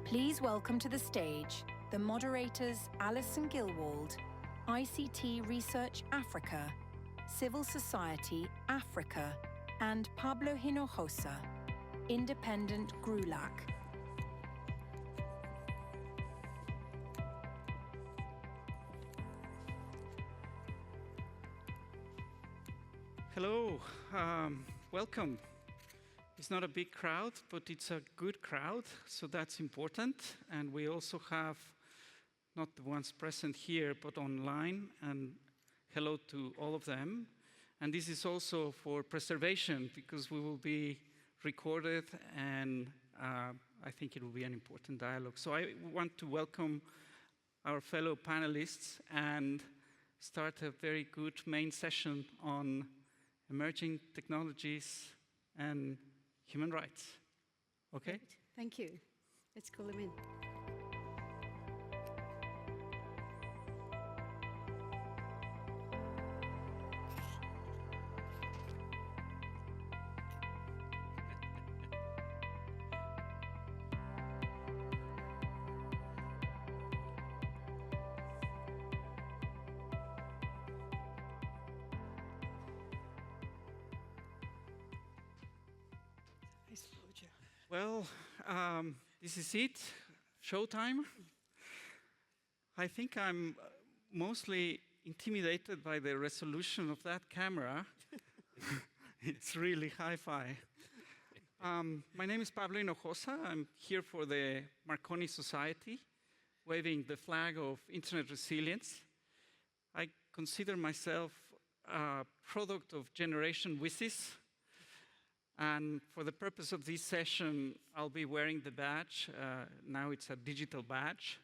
Please welcome to the stage the moderators Alison Gilwald, ICT Research Africa, Civil Society Africa, and Pablo Hinojosa, Independent GRULAC. Hello, welcome. It's not a big crowd, but it's a good crowd, so that's important. And we also have not the ones present here, but online, and hello to all of them. And this is also for preservation, because we will be recorded, and I think it will be an important dialogue. So I want to welcome our fellow panelists and start a very good main session on emerging technologies and human rights. Okay? Great. Thank you. Let's call him in. Well, this is it, showtime. I think I'm mostly intimidated by the resolution of that camera. It's really hi-fi. My name is Pablo Hinojosa. I'm here for the Marconi Society, waving the flag of internet resilience. I consider myself a product of Generation Whizzes. And for the purpose of this session, I'll be wearing the badge. Now it's a digital badge.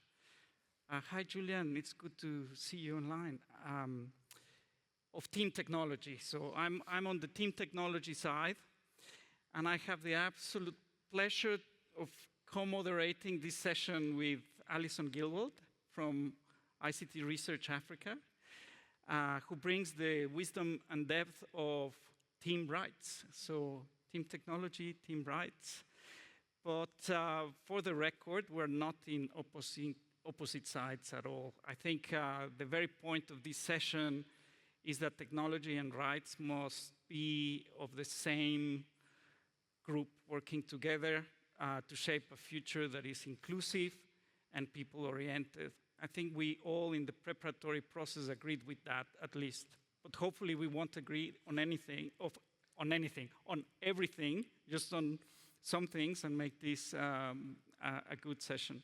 Hi, Julian. It's good to see you online. Of team technology. So I'm on the team technology side, and I have the absolute pleasure of co-moderating this session with Alison Gilwald from ICT Research Africa, who brings the wisdom and depth of team rights. So team technology, team rights. But for the record, we're not in opposite sides at all. I think the very point of this session is that technology and rights must be of the same group working together to shape a future that is inclusive and people-oriented. I think we all in the preparatory process agreed with that, at least. But hopefully we won't agree on everything, just on some things, and make this a good session.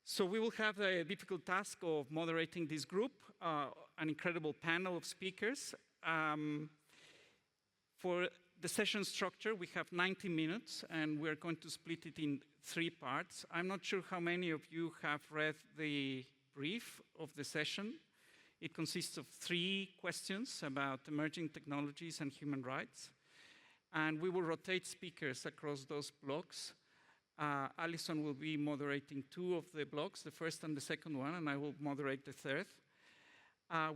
So we will have the difficult task of moderating this group, an incredible panel of speakers. For the session structure, we have 90 minutes, and we're going to split it in 3 parts. I'm not sure how many of you have read the brief of the session. It consists of 3 questions about emerging technologies and human rights. And we will rotate speakers across those blocks. Alison will be moderating 2 of the blocks, the first and the second one, and I will moderate the third.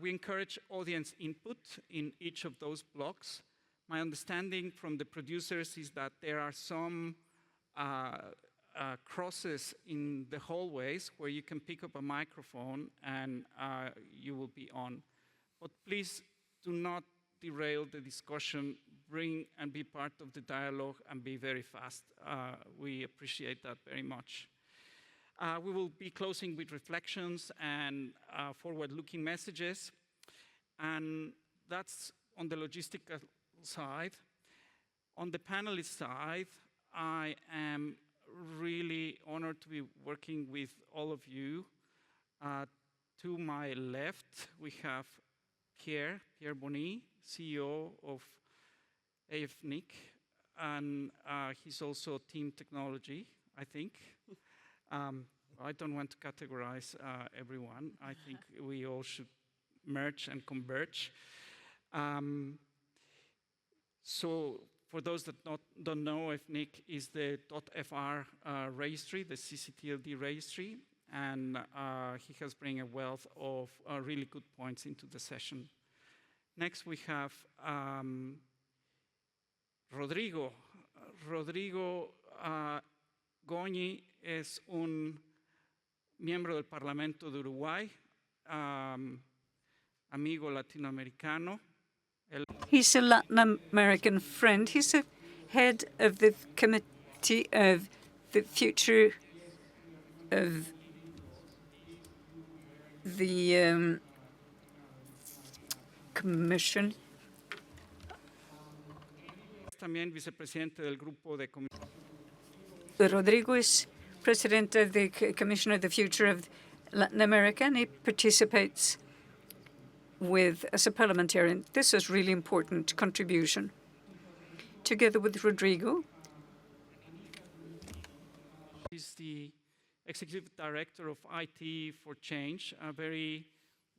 We encourage audience input in each of those blocks. My understanding from the producers is that there are some crosses in the hallways where you can pick up a microphone and you will be on. But please do not derail the discussion. Bring and be part of the dialogue and be very fast. We appreciate that very much. We will be closing with reflections and forward-looking messages. And that's on the logistical side. On the panelist side, I am really honored to be working with all of you. To my left, we have Pierre Boni, CEO of AFNIC, and he's also team technology, I think. I don't want to categorize everyone. I think we all should merge and converge. So for those that don't know, AFNIC is the .fr registry, the CCTLD registry, and he has brought a wealth of really good points into the session. Next, we have Rodrigo. Rodrigo Goñi es un miembro del Parlamento de Uruguay, amigo latinoamericano. He's a Latin American friend. He's the head of the Committee of the Future of the Commission. También vicepresidente del grupo de Rodrigo is president of the Commission of the Future of Latin America, and he participates as a parliamentarian. This is really important contribution. Together with Rodrigo, he's the executive director of IT for Change, a very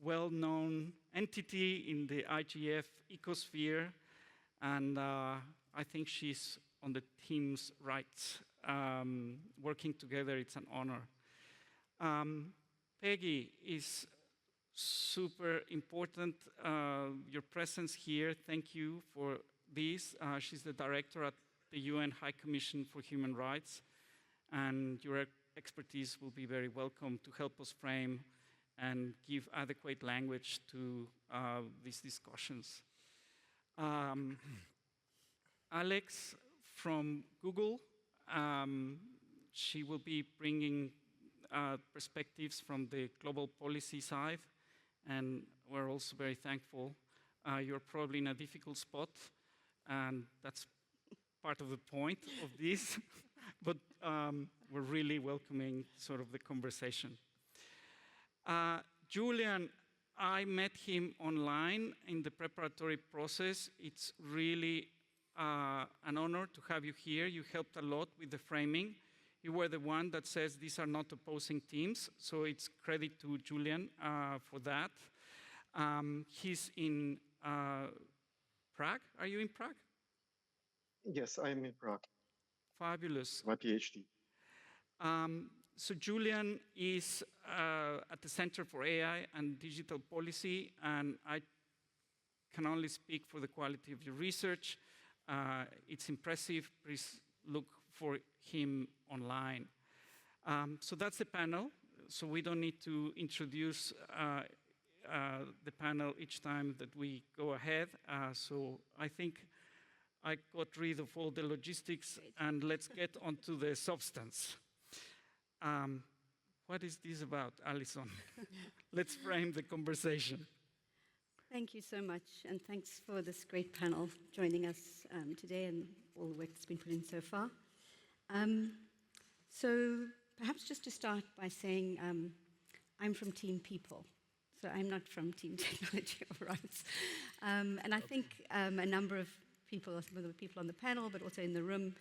well-known entity in the IGF ecosphere, and I think she's on the team's right. Working together, it's an honor. Peggy is super important. Your presence here, thank you for this. She's the director at the UN High Commission for Human Rights, and your expertise will be very welcome to help us frame and give adequate language to these discussions. Alex from Google, she will be bringing perspectives from the global policy side, and we're also very thankful. You're probably in a difficult spot, and that's part of the point of this, but we're really welcoming sort of the conversation. Julian, I met him online in the preparatory process. It's really an honor to have you here. You helped a lot with the framing. You were the one that says these are not opposing teams, so it's credit to Julian for that. He's in Prague. Are you in Prague? Yes, I am in Prague. Fabulous. My PhD. So Julian is at the Center for AI and Digital Policy, and I can only speak for the quality of your research. It's impressive. Please look for him online. So that's the panel. So we don't need to introduce the panel each time that we go ahead. So I think I got rid of all the logistics, and let's get onto the substance. What is this about, Alison? Let's frame the conversation. Thank you so much, and thanks for this great panel joining us today and all the work that's been put in so far. So perhaps just to start by saying I'm from Team People, so I'm not from Team Technology or Rights. And I think a number of people, some of the people on the panel, but also in the room,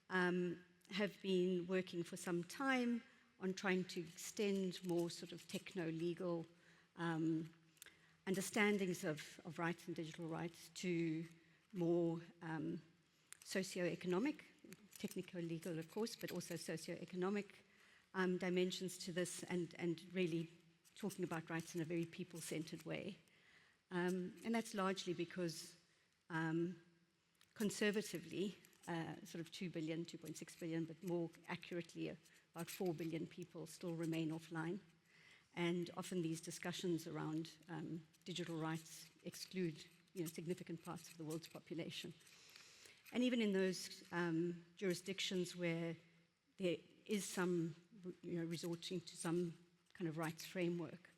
have been working for some time on trying to extend more sort of techno-legal understandings of rights and digital rights to more socio-economic, technical-legal, of course, but also socio-economic dimensions to this, and really talking about rights in a very people-centered way. And that's largely because conservatively, sort of 2 billion, 2.6 billion, but more accurately, about 4 billion people still remain offline. And often these discussions around digital rights exclude significant parts of the world's population. And even in those jurisdictions where there is some resorting to some kind of rights framework,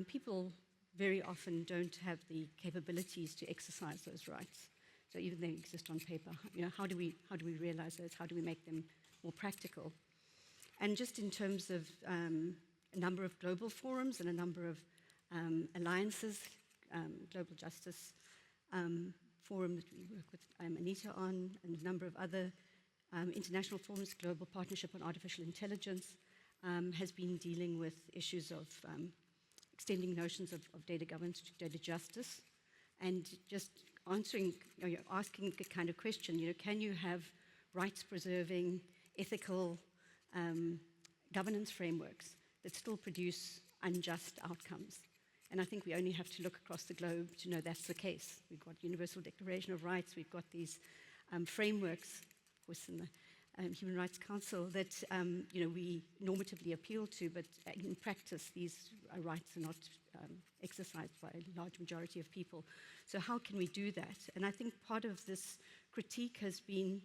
people very often don't have the capabilities to exercise those rights. So even they exist on paper, how do we realize those? How do we make them more practical? And just in terms of a number of global forums and a number of alliances, Global Justice Forum that we work with Anita on, and a number of other international forums, Global Partnership on Artificial Intelligence, has been dealing with issues of extending notions of data governance to data justice, and just asking the kind of question, can you have rights-preserving, ethical governance frameworks that still produce unjust outcomes? And I think we only have to look across the globe to know that's the case. We've got Universal Declaration of Rights, we've got these frameworks, of course, Human Rights Council that we normatively appeal to, but in practice these rights are not exercised by a large majority of people. So how can we do that? And I think part of this critique has been,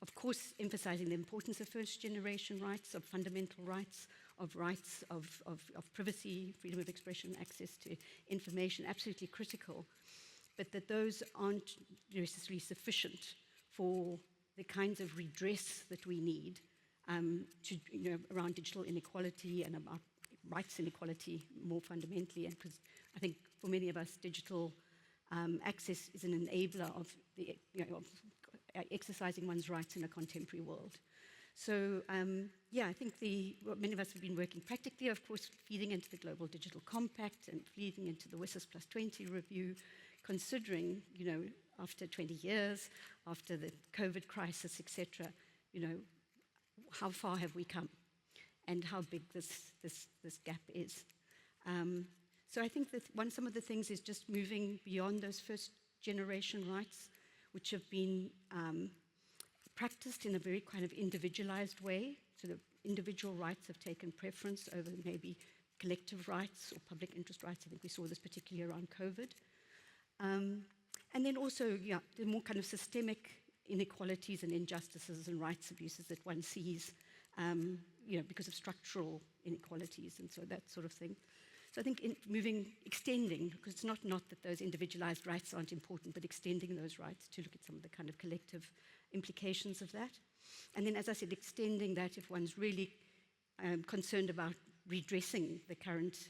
of course, emphasizing the importance of first-generation rights, of fundamental rights, of privacy, freedom of expression, access to information, absolutely critical, but that those aren't necessarily sufficient for the kinds of redress that we need around digital inequality and about rights inequality more fundamentally. And because I think for many of us, digital access is an enabler of of exercising one's rights in a contemporary world. So I think many of us have been working practically, of course, feeding into the Global Digital Compact and feeding into the WSIS Plus 20 review, considering, after 20 years, after the COVID crisis, etc., how far have we come and how big this gap is. So I think that some of the things is just moving beyond those first generation rights, which have been practiced in a very kind of individualized way. So the individual rights have taken preference over maybe collective rights or public interest rights. I think we saw this particularly around COVID. And then also, the more kind of systemic inequalities and injustices and rights abuses that one sees, because of structural inequalities and so that sort of thing. So I think extending, because it's not that those individualized rights aren't important, but extending those rights to look at some of the kind of collective implications of that. And then, as I said, extending that if one's really concerned about redressing the current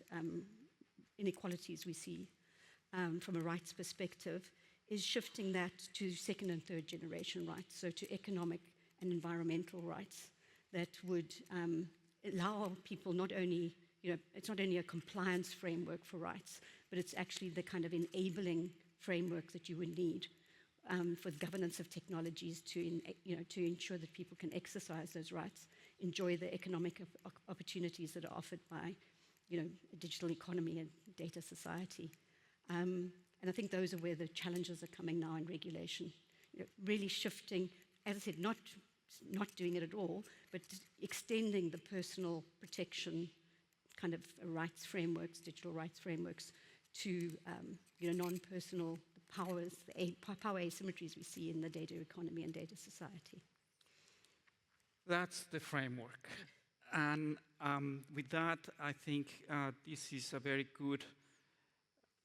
inequalities we see from a rights perspective, is shifting that to second and third generation rights, so to economic and environmental rights that would allow people not only, it's not only a compliance framework for rights, but it's actually the kind of enabling framework that you would need for the governance of technologies to ensure that people can exercise those rights, enjoy the economic opportunities that are offered by, a digital economy and data society. And I think those are where the challenges are coming now in regulation. Really shifting, as I said, not doing it at all, but extending the personal protection kind of rights frameworks, digital rights frameworks, to non-personal powers, the power asymmetries we see in the data economy and data society. That's the framework. And with that, I think this is a very good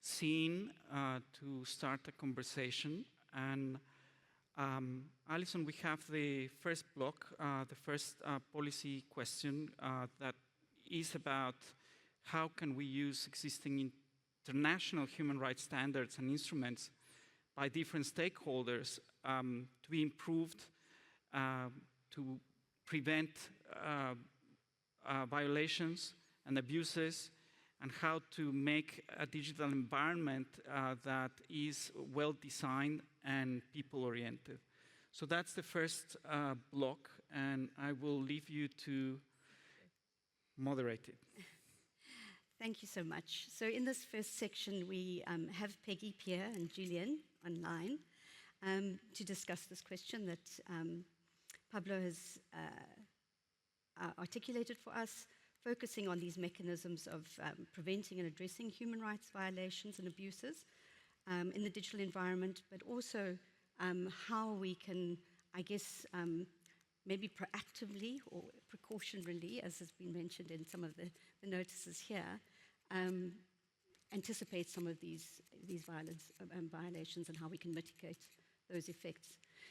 scene to start a conversation. And Alison, we have the first block, the first policy question that is about how can we use existing international human rights standards and instruments by different stakeholders to be improved, to prevent violations and abuses, and how to make a digital environment that is well-designed and people-oriented. So that's the first block, and I will leave you to moderate it. Thank you so much. So in this first section, we have Peggy, Pierre, and Julian online to discuss this question that Pablo has articulated for us, focusing on these mechanisms of preventing and addressing human rights violations and abuses in the digital environment, but also how we can, I guess, maybe proactively or precautionarily, as has been mentioned in some of the notices here, anticipate some of these violations and how we can mitigate those effects.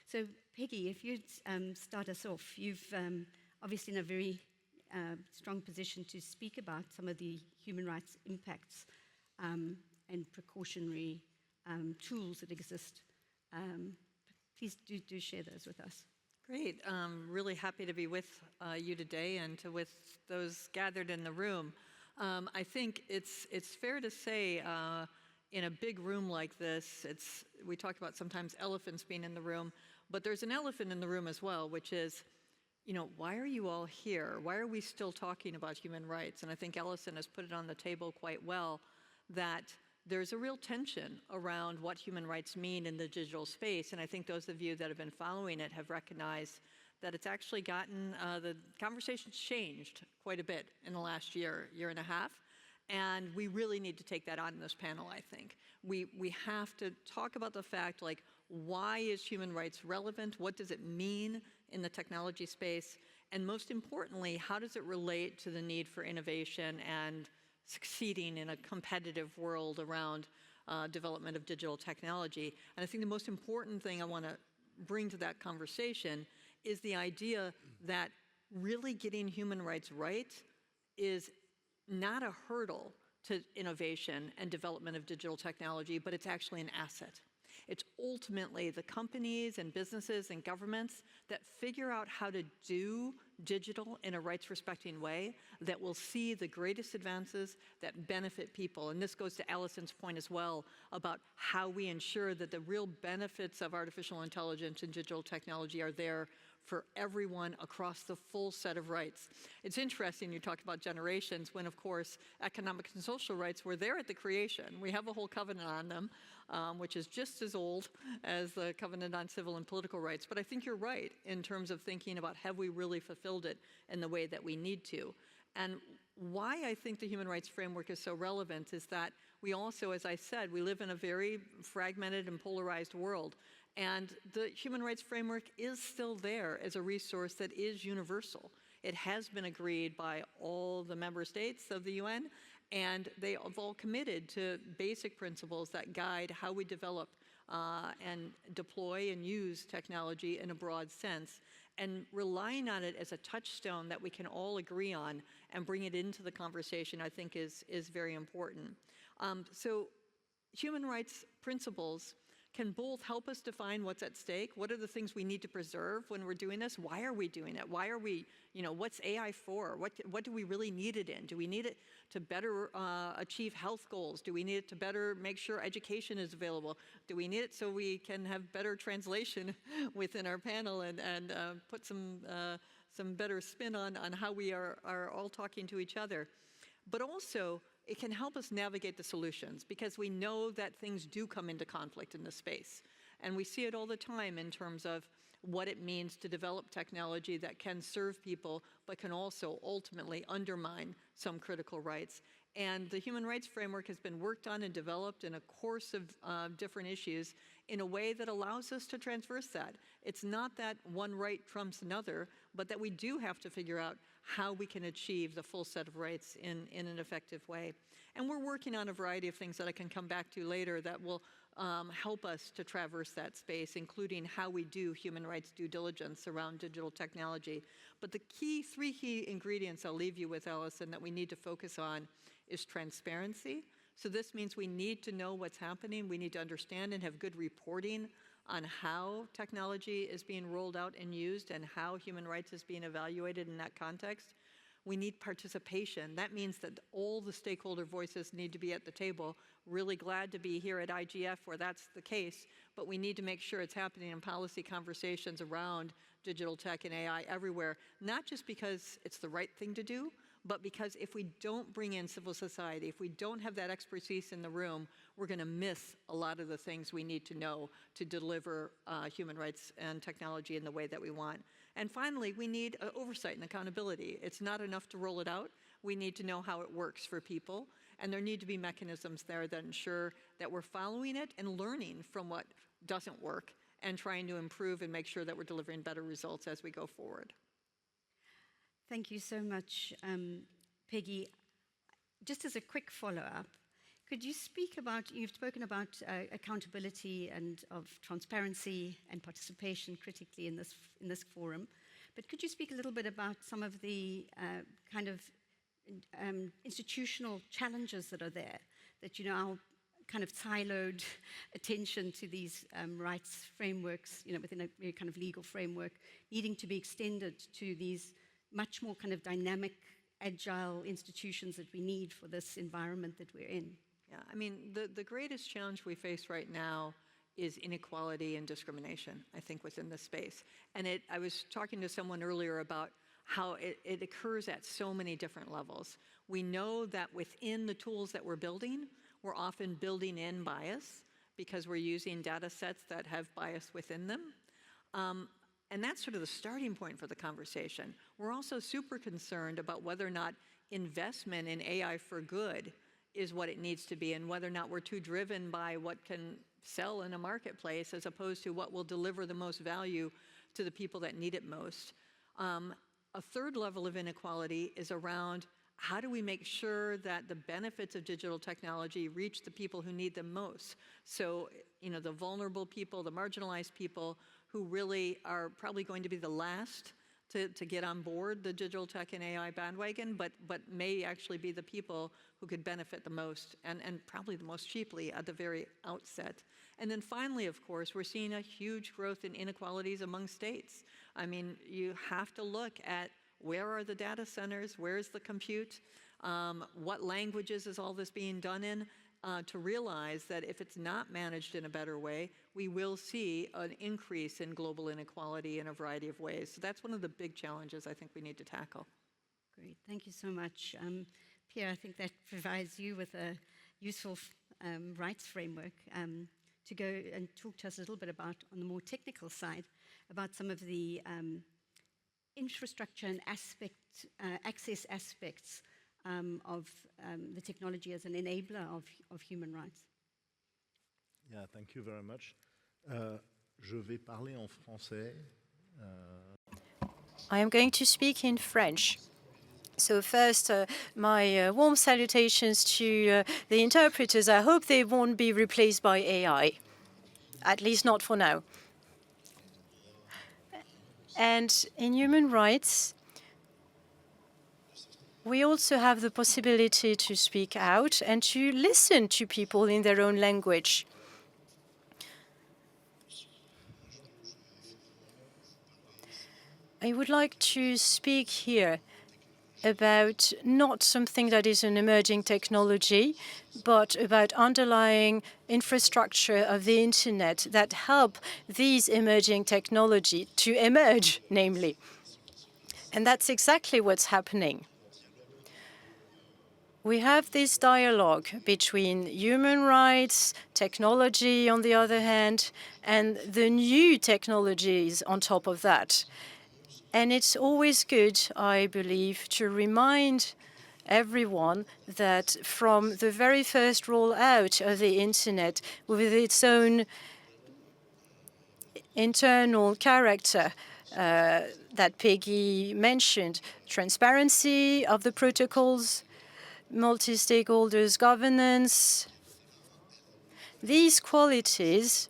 So Peggy, if you'd start us off, you've obviously in a very strong position to speak about some of the human rights impacts and precautionary tools that exist. Please do share those with us. Great. Really happy to be with you today and with those gathered in the room. I think it's fair to say in a big room like this, we talk about sometimes elephants being in the room, but there's an elephant in the room as well, which is, why are you all here? Why are we still talking about human rights? And I think Alison has put it on the table quite well, that there's a real tension around what human rights mean in the digital space. And I think those of you that have been following it have recognized that it's actually gotten, the conversation's changed quite a bit in the last year and a half. And we really need to take that on in this panel, I think. We have to talk about the fact, like, why is human rights relevant? What does it mean in the technology space? And most importantly, how does it relate to the need for innovation and succeeding in a competitive world around development of digital technology? And I think the most important thing I want to bring to that conversation is the idea that really getting human rights right is not a hurdle to innovation and development of digital technology, but it's actually an asset. It's ultimately the companies and businesses and governments that figure out how to do digital in a rights-respecting way that will see the greatest advances that benefit people. And this goes to Allison's point as well about how we ensure that the real benefits of artificial intelligence and digital technology are there for everyone across the full set of rights. It's interesting you talked about generations when, of course, economic and social rights were there at the creation. We have a whole covenant on them, which is just as old as the covenant on civil and political rights. But I think you're right in terms of thinking about have we really fulfilled it in the way that we need to. And why I think the human rights framework is so relevant is that we also, as I said, we live in a very fragmented and polarized world. And the human rights framework is still there as a resource that is universal. It has been agreed by all the member states of the UN, and they have all committed to basic principles that guide how we develop and deploy and use technology in a broad sense. And relying on it as a touchstone that we can all agree on and bring it into the conversation, I think is very important. So human rights principles can both help us define what's at stake. What are the things we need to preserve when we're doing this? Why are we doing it? Why are we, what's AI for? What do we really need it in? Do we need it to better achieve health goals? Do we need it to better make sure education is available? Do we need it so we can have better translation within our panel and put some better spin on how we are all talking to each other? But also, it can help us navigate the solutions because we know that things do come into conflict in this space. And we see it all the time in terms of what it means to develop technology that can serve people, but can also ultimately undermine some critical rights. And the human rights framework has been worked on and developed in a course of different issues in a way that allows us to transverse that. It's not that one right trumps another, but that we do have to figure out how we can achieve the full set of rights in an effective way. And we're working on a variety of things that I can come back to later that will help us to traverse that space, including how we do human rights due diligence around digital technology. But the three key ingredients I'll leave you with, Allison, that we need to focus on is transparency. So this means we need to know what's happening. We need to understand and have good reporting on how technology is being rolled out and used and how human rights is being evaluated in that context. We need participation. That means that all the stakeholder voices need to be at the table. Really glad to be here at IGF where that's the case, but we need to make sure it's happening in policy conversations around digital tech and AI everywhere, not just because it's the right thing to do, but because if we don't bring in civil society, if we don't have that expertise in the room, we're going to miss a lot of the things we need to know to deliver human rights and technology in the way that we want. And finally, we need oversight and accountability. It's not enough to roll it out. We need to know how it works for people, and there need to be mechanisms there that ensure that we're following it and learning from what doesn't work and trying to improve and make sure that we're delivering better results as we go forward. Thank you so much, Peggy. Just as a quick follow-up, could you speak about, you've spoken about accountability and of transparency and participation critically in this forum, but could you speak a little bit about some of the kind of institutional challenges that are there, that our kind of siloed attention to these rights frameworks, within a kind of legal framework, needing to be extended to these much more kind of dynamic, agile institutions that we need for this environment that we're in? Yeah, I mean, the greatest challenge we face right now is inequality and discrimination, I think, within this space. And I was talking to someone earlier about how it occurs at so many different levels. We know that within the tools that we're building, we're often building in bias because we're using data sets that have bias within them. And that's sort of the starting point for the conversation. We're also super concerned about whether or not investment in AI for good is what it needs to be, and whether or not we're too driven by what can sell in a marketplace as opposed to what will deliver the most value to the people that need it most. A third level of inequality is around how do we make sure that the benefits of digital technology reach the people who need them most? So, the vulnerable people, the marginalized people who really are probably going to be the last to get on board the digital tech and AI bandwagon, but may actually be the people who could benefit the most and probably the most cheaply at the very outset. And then finally, of course, we're seeing a huge growth in inequalities among states. I mean, you have to look at where are the data centers, where's the compute, what languages is all this being done in, to realize that if it's not managed in a better way, we will see an increase in global inequality in a variety of ways. So that's one of the big challenges I think we need to tackle. Great, thank you so much. Pierre, I think that provides you with a useful rights framework to go and talk to us a little bit about, on the more technical side, about some of the infrastructure and access aspects of the technology as an enabler of human rights. Yeah, thank you very much. Je vais parler en français. I am going to speak in French. So first, my warm salutations to the interpreters. I hope they won't be replaced by AI, at least not for now. And in human rights, we also have the possibility to speak out and to listen to people in their own language. I would like to speak here about not something that is an emerging technology, but about underlying infrastructure of the internet that help these emerging technology to emerge, namely. And that's exactly what's happening. We have this dialogue between human rights, technology on the other hand, and the new technologies on top of that. And it's always good, I believe, to remind everyone that from the very first rollout of the internet, with its own internal character that Peggy mentioned, transparency of the protocols, multi-stakeholders governance, these qualities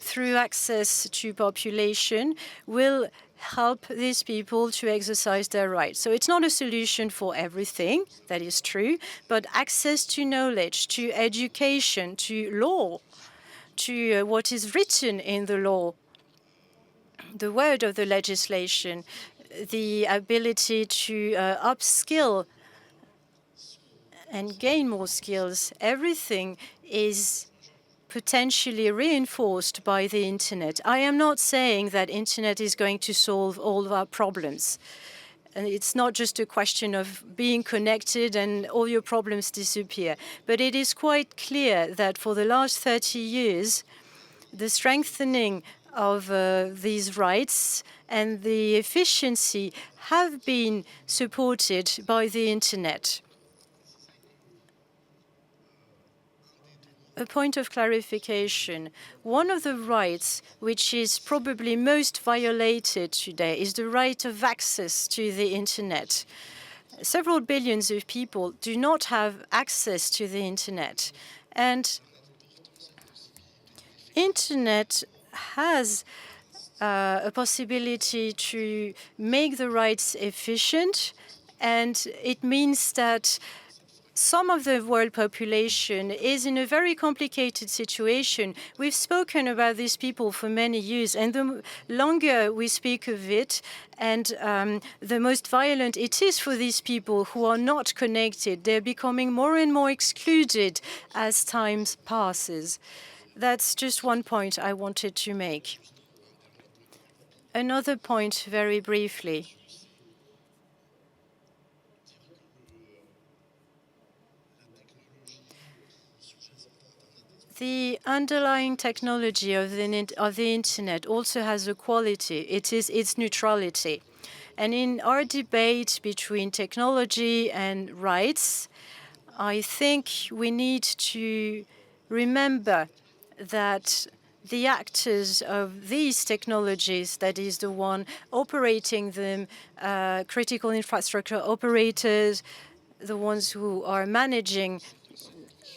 through access to population will help these people to exercise their rights. So it's not a solution for everything, that is true, but access to knowledge, to education, to law, to what is written in the law, the word of the legislation, the ability to upskill and gain more skills, everything is potentially reinforced by the internet. I am not saying that internet is going to solve all of our problems. And it's not just a question of being connected and all your problems disappear. But it is quite clear that for the last 30 years, the strengthening of these rights and the efficiency have been supported by the internet. A point of clarification. One of the rights which is probably most violated today is the right of access to the internet. Several billions of people do not have access to the internet. And internet has a possibility to make the rights efficient, and it means that some of the world population is in a very complicated situation. We've spoken about these people for many years, and the longer we speak of it, and the most violent it is for these people who are not connected. They're becoming more and more excluded as time passes. That's just one point I wanted to make. Another point, very briefly. The underlying technology of the internet also has a quality. It is its neutrality. And in our debate between technology and rights, I think we need to remember that the actors of these technologies, that is the one operating them, critical infrastructure operators, the ones who are managing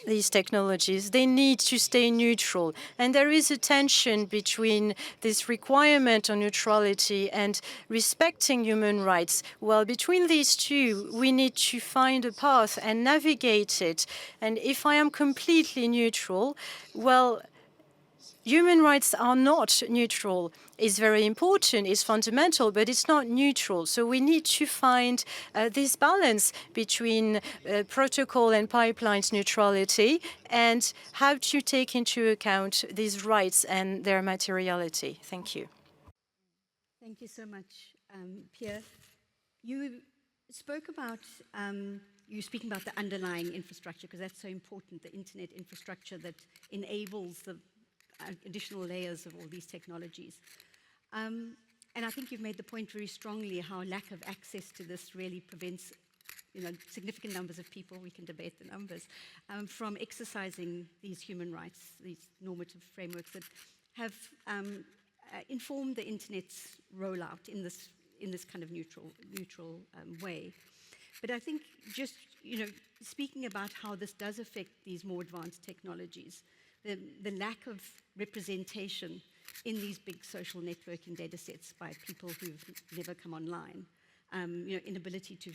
these technologies, they need to stay neutral. And there is a tension between this requirement on neutrality and respecting human rights. Well, between these two, we need to find a path and navigate it. And if I am completely neutral, well, human rights are not neutral. It's very important, it's fundamental, but it's not neutral. So we need to find this balance between protocol and pipelines neutrality and how to take into account these rights and their materiality. Thank you. Thank you so much, Pierre. You spoke about, you speaking about the underlying infrastructure, because that's so important, the internet infrastructure that enables the additional layers of all these technologies. And I think you've made the point very strongly how lack of access to this really prevents significant numbers of people, we can debate the numbers, from exercising these human rights, these normative frameworks that have informed the internet's rollout in this kind of neutral way. But I think just, speaking about how this does affect these more advanced technologies, the lack of representation in these big social networking data sets by people who've never come online, inability to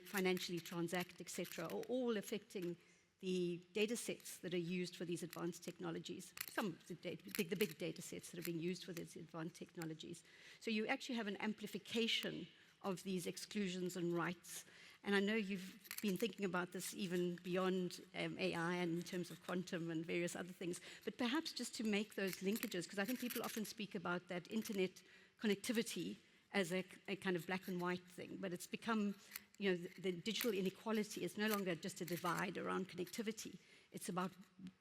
financially transact, etc., are all affecting the data sets that are used for these advanced technologies, some of the big data sets that are being used for these advanced technologies. So you actually have an amplification of these exclusions and rights. And I know you've been thinking about this even beyond AI and in terms of quantum and various other things, but perhaps just to make those linkages, because I think people often speak about that internet connectivity as a kind of black and white thing, but it's become, the digital inequality is no longer just a divide around connectivity. It's about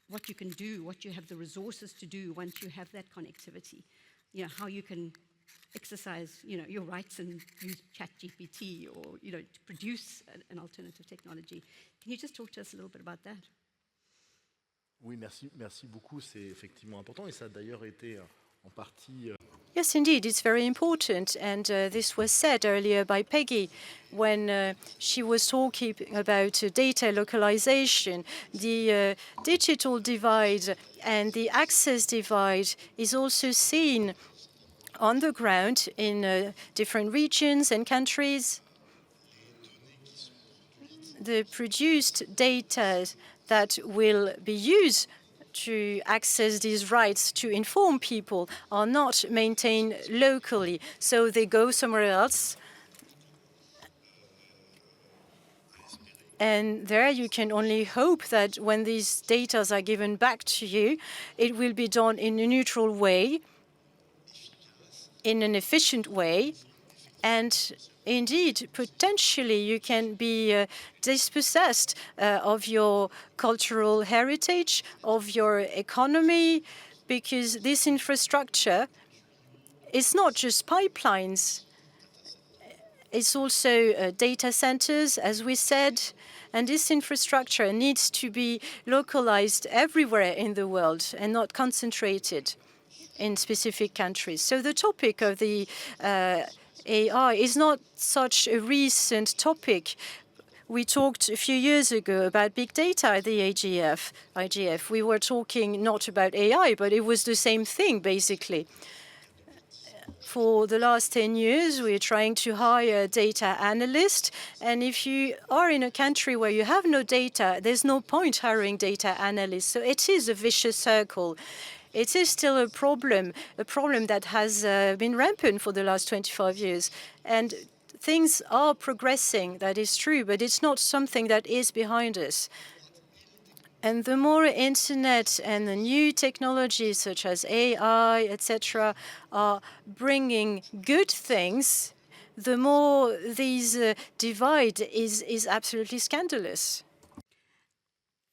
what you can do, what you have the resources to do once you have that connectivity, how you can exercise, your rights and use ChatGPT or, to produce an alternative technology. Can you just talk to us a little bit about that? Oui, merci beaucoup. C'est effectivement important et ça a d'ailleurs été en partie. Yes, indeed, it's very important. And this was said earlier by Peggy when she was talking about data localization. The digital divide and the access divide is also seen on the ground in different regions and countries. The produced data that will be used to access these rights to inform people are not maintained locally, so they go somewhere else. And there you can only hope that when these data are given back to you, it will be done in a neutral way, in an efficient way, and indeed, potentially, you can be dispossessed of your cultural heritage, of your economy, because this infrastructure is not just pipelines. It's also data centers, as we said, and this infrastructure needs to be localized everywhere in the world and not concentrated in specific countries. So the topic of the AI is not such a recent topic. We talked a few years ago about big data at the IGF. We were talking not about AI, but it was the same thing, basically. For the last 10 years, we're trying to hire data analysts. And if you are in a country where you have no data, there's no point hiring data analysts. So it is a vicious circle. It is still a problem that has been rampant for the last 25 years. And things are progressing, that is true, but it's not something that is behind us. And the more internet and the new technologies such as AI, etc., are bringing good things, the more these divide is absolutely scandalous.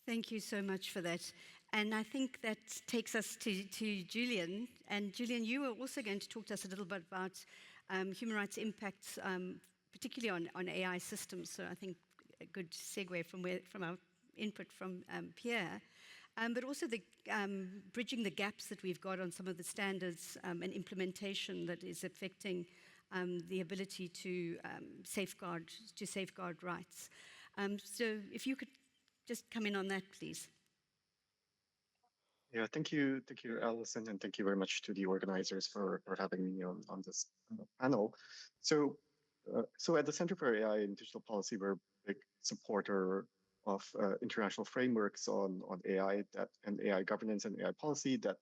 Thank you so much for that. And I think that takes us to Julian. And Julian, you are also going to talk to us a little bit about human rights impacts, particularly on AI systems. So I think a good segue from our input from Pierre. But also the bridging the gaps that we've got on some of the standards and implementation that is affecting the ability to safeguard rights. So if you could just come in on that, please. Yeah, thank you, Alison, and thank you very much to the organizers for having me on this panel. So, so at the Center for AI and Digital Policy, we're a big supporter of international frameworks on AI and AI governance and AI policy that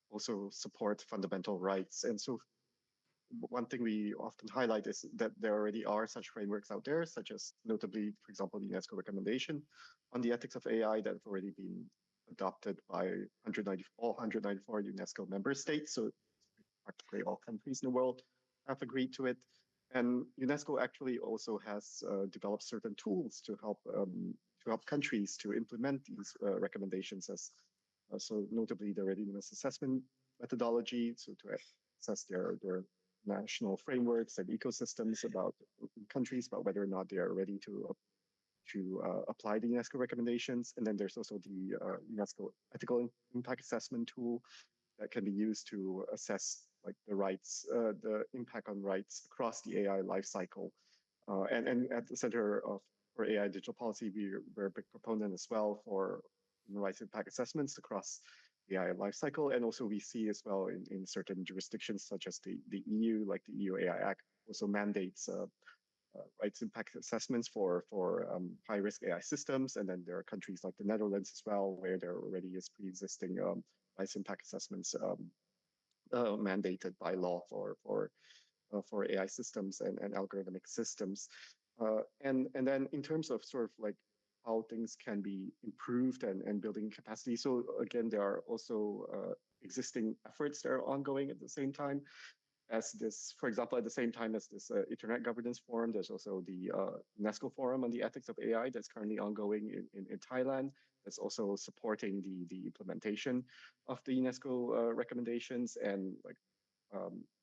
also support fundamental rights. And so one thing we often highlight is that there already are such frameworks out there, such as notably, for example, the UNESCO recommendation on the ethics of AI that have already been adopted by all 194 UNESCO member states. So practically all countries in the world have agreed to it. And UNESCO actually also has developed certain tools to help countries to implement these recommendations, as so notably the readiness assessment methodology, so to assess their national frameworks and ecosystems about countries, about whether or not they are ready to apply the UNESCO recommendations. And then there's also the UNESCO ethical impact assessment tool that can be used to assess like the impact on rights across the AI lifecycle. And at the Center for AI Digital Policy, we're a big proponent as well for human rights impact assessments across the AI lifecycle. And also we see as well in certain jurisdictions such as the EU, like the EU AI Act, also mandates rights impact assessments for high-risk AI systems. And then there are countries like the Netherlands as well, where there already is pre-existing rights impact assessments mandated by law for AI systems and algorithmic systems. And then in terms of sort of like how things can be improved and building capacity. So again, there are also existing efforts that are ongoing at the same time as this, for example, at the same time as this Internet Governance Forum, there's also the UNESCO Forum on the Ethics of AI that's currently ongoing in Thailand. That's also supporting the implementation of the UNESCO recommendations. And like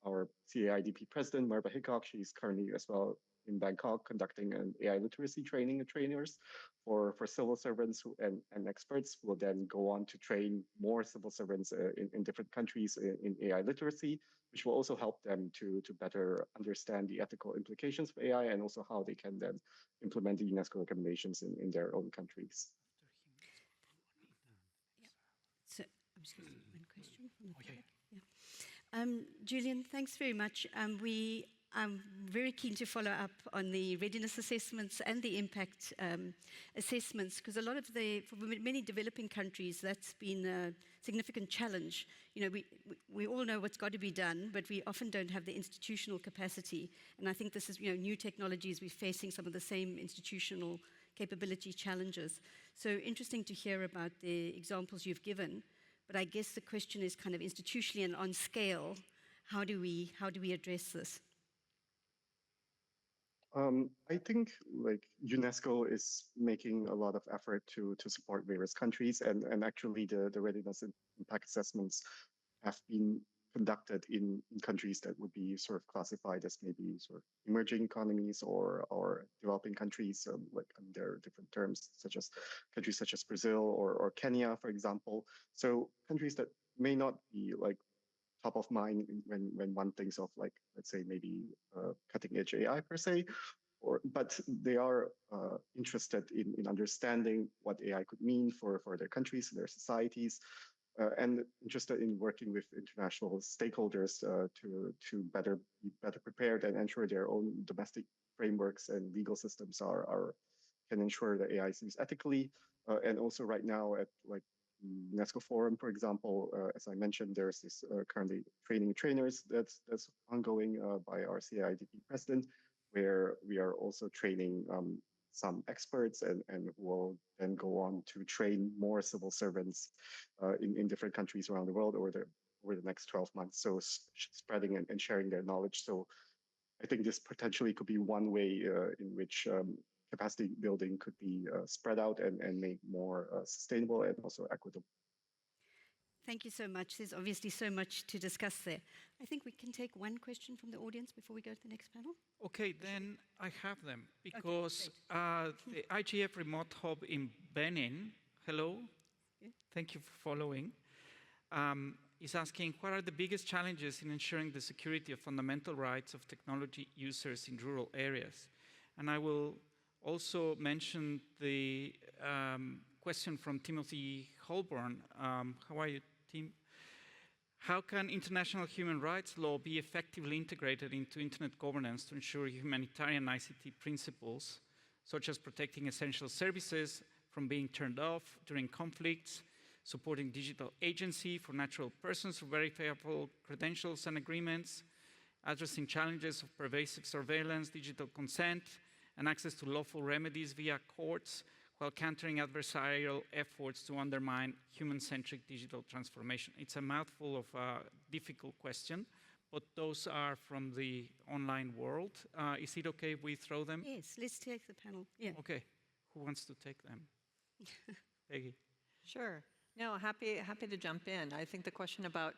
our CAIDP president, Marva Hickok, she's currently as well in Bangkok conducting an AI literacy training of trainers for civil servants and experts who will then go on to train more civil servants in different countries in AI literacy, which will also help them to better understand the ethical implications of AI and also how they can then implement the UNESCO recommendations in their own countries. So I'm just going to one question from the public. Yeah. Julian, thanks very much. I'm very keen to follow up on the readiness assessments and the impact assessments, because a lot of for many developing countries, that's been a significant challenge. You know, we all know what's got to be done, but we often don't have the institutional capacity. And I think this is, new technologies, we're facing some of the same institutional capability challenges. So interesting to hear about the examples you've given. But I guess the question is kind of institutionally and on scale, how do we address this? I think like UNESCO is making a lot of effort to support various countries, and actually the readiness and impact assessments have been conducted in countries that would be sort of classified as maybe sort of emerging economies or developing countries, like under different terms, countries such as Brazil or Kenya, for example. So countries that may not be like top of mind when one thinks of like, let's say maybe cutting edge AI per se, but they are interested in understanding what AI could mean for their countries and their societies, and interested in working with international stakeholders to be better prepared and ensure their own domestic frameworks and legal systems can ensure that AI is used ethically. And also right now at like UNESCO Forum, for example, as I mentioned, there's this currently training trainers that's ongoing by our CAIDP president, where we are also training some experts and will then go on to train more civil servants in different countries around the world over the next 12 months. So spreading and sharing their knowledge. So I think this potentially could be one way in which capacity building could be spread out and made more sustainable and also equitable. Thank you so much. There's obviously so much to discuss there. I think we can take one question from the audience before we go to the next panel. Okay, then I have them because the IGF Remote Hub in Benin, hello, thank you for following, is asking what are the biggest challenges in ensuring the security of fundamental rights of technology users in rural areas? And I will also mention the question from Timothy Holborn. How are you, Tim? How can international human rights law be effectively integrated into internet governance to ensure humanitarian ICT principles, such as protecting essential services from being turned off during conflicts, supporting digital agency for natural persons through verifiable credentials and agreements, addressing challenges of pervasive surveillance, digital consent, and access to lawful remedies via courts, while countering adversarial efforts to undermine human-centric digital transformation? It's a mouthful of a difficult question, but those are from the online world. Is it okay if we throw them? Yes, let's take the panel. Yeah. Okay, who wants to take them? Peggy. Sure. No, happy to jump in. I think the question about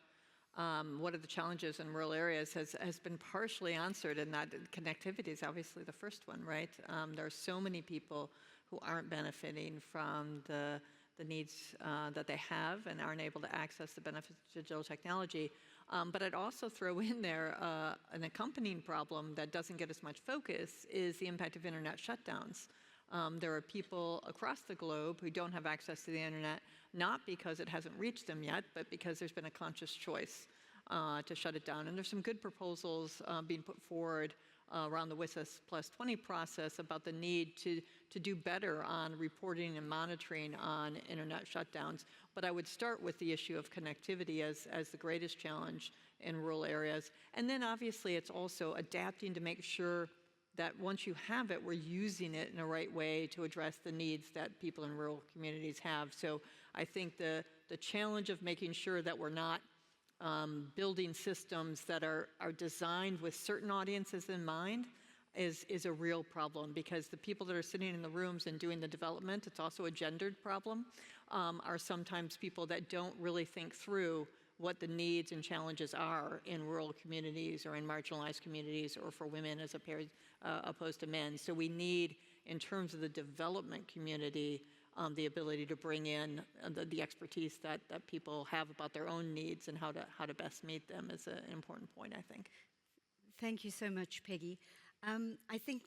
what are the challenges in rural areas has been partially answered, and that connectivity is obviously the first one, right? There are so many people who aren't benefiting from the needs that they have and aren't able to access the benefits of digital technology. But I'd also throw in there an accompanying problem that doesn't get as much focus is the impact of internet shutdowns. There are people across the globe who don't have access to the internet, not because it hasn't reached them yet, but because there's been a conscious choice to shut it down. And there's some good proposals being put forward around the WSIS Plus 20 process about the need to do better on reporting and monitoring on internet shutdowns. But I would start with the issue of connectivity as the greatest challenge in rural areas. And then obviously it's also adapting to make sure that once you have it, we're using it in the right way to address the needs that people in rural communities have. So I think the challenge of making sure that we're not building systems that are designed with certain audiences in mind is a real problem, because the people that are sitting in the rooms and doing the development, it's also a gendered problem, are sometimes people that don't really think through what the needs and challenges are in rural communities or in marginalized communities or for women as opposed to men. So we need, in terms of the development community, the ability to bring in the expertise that people have about their own needs and how to best meet them is an important point, I think. Thank you so much, Peggy. I think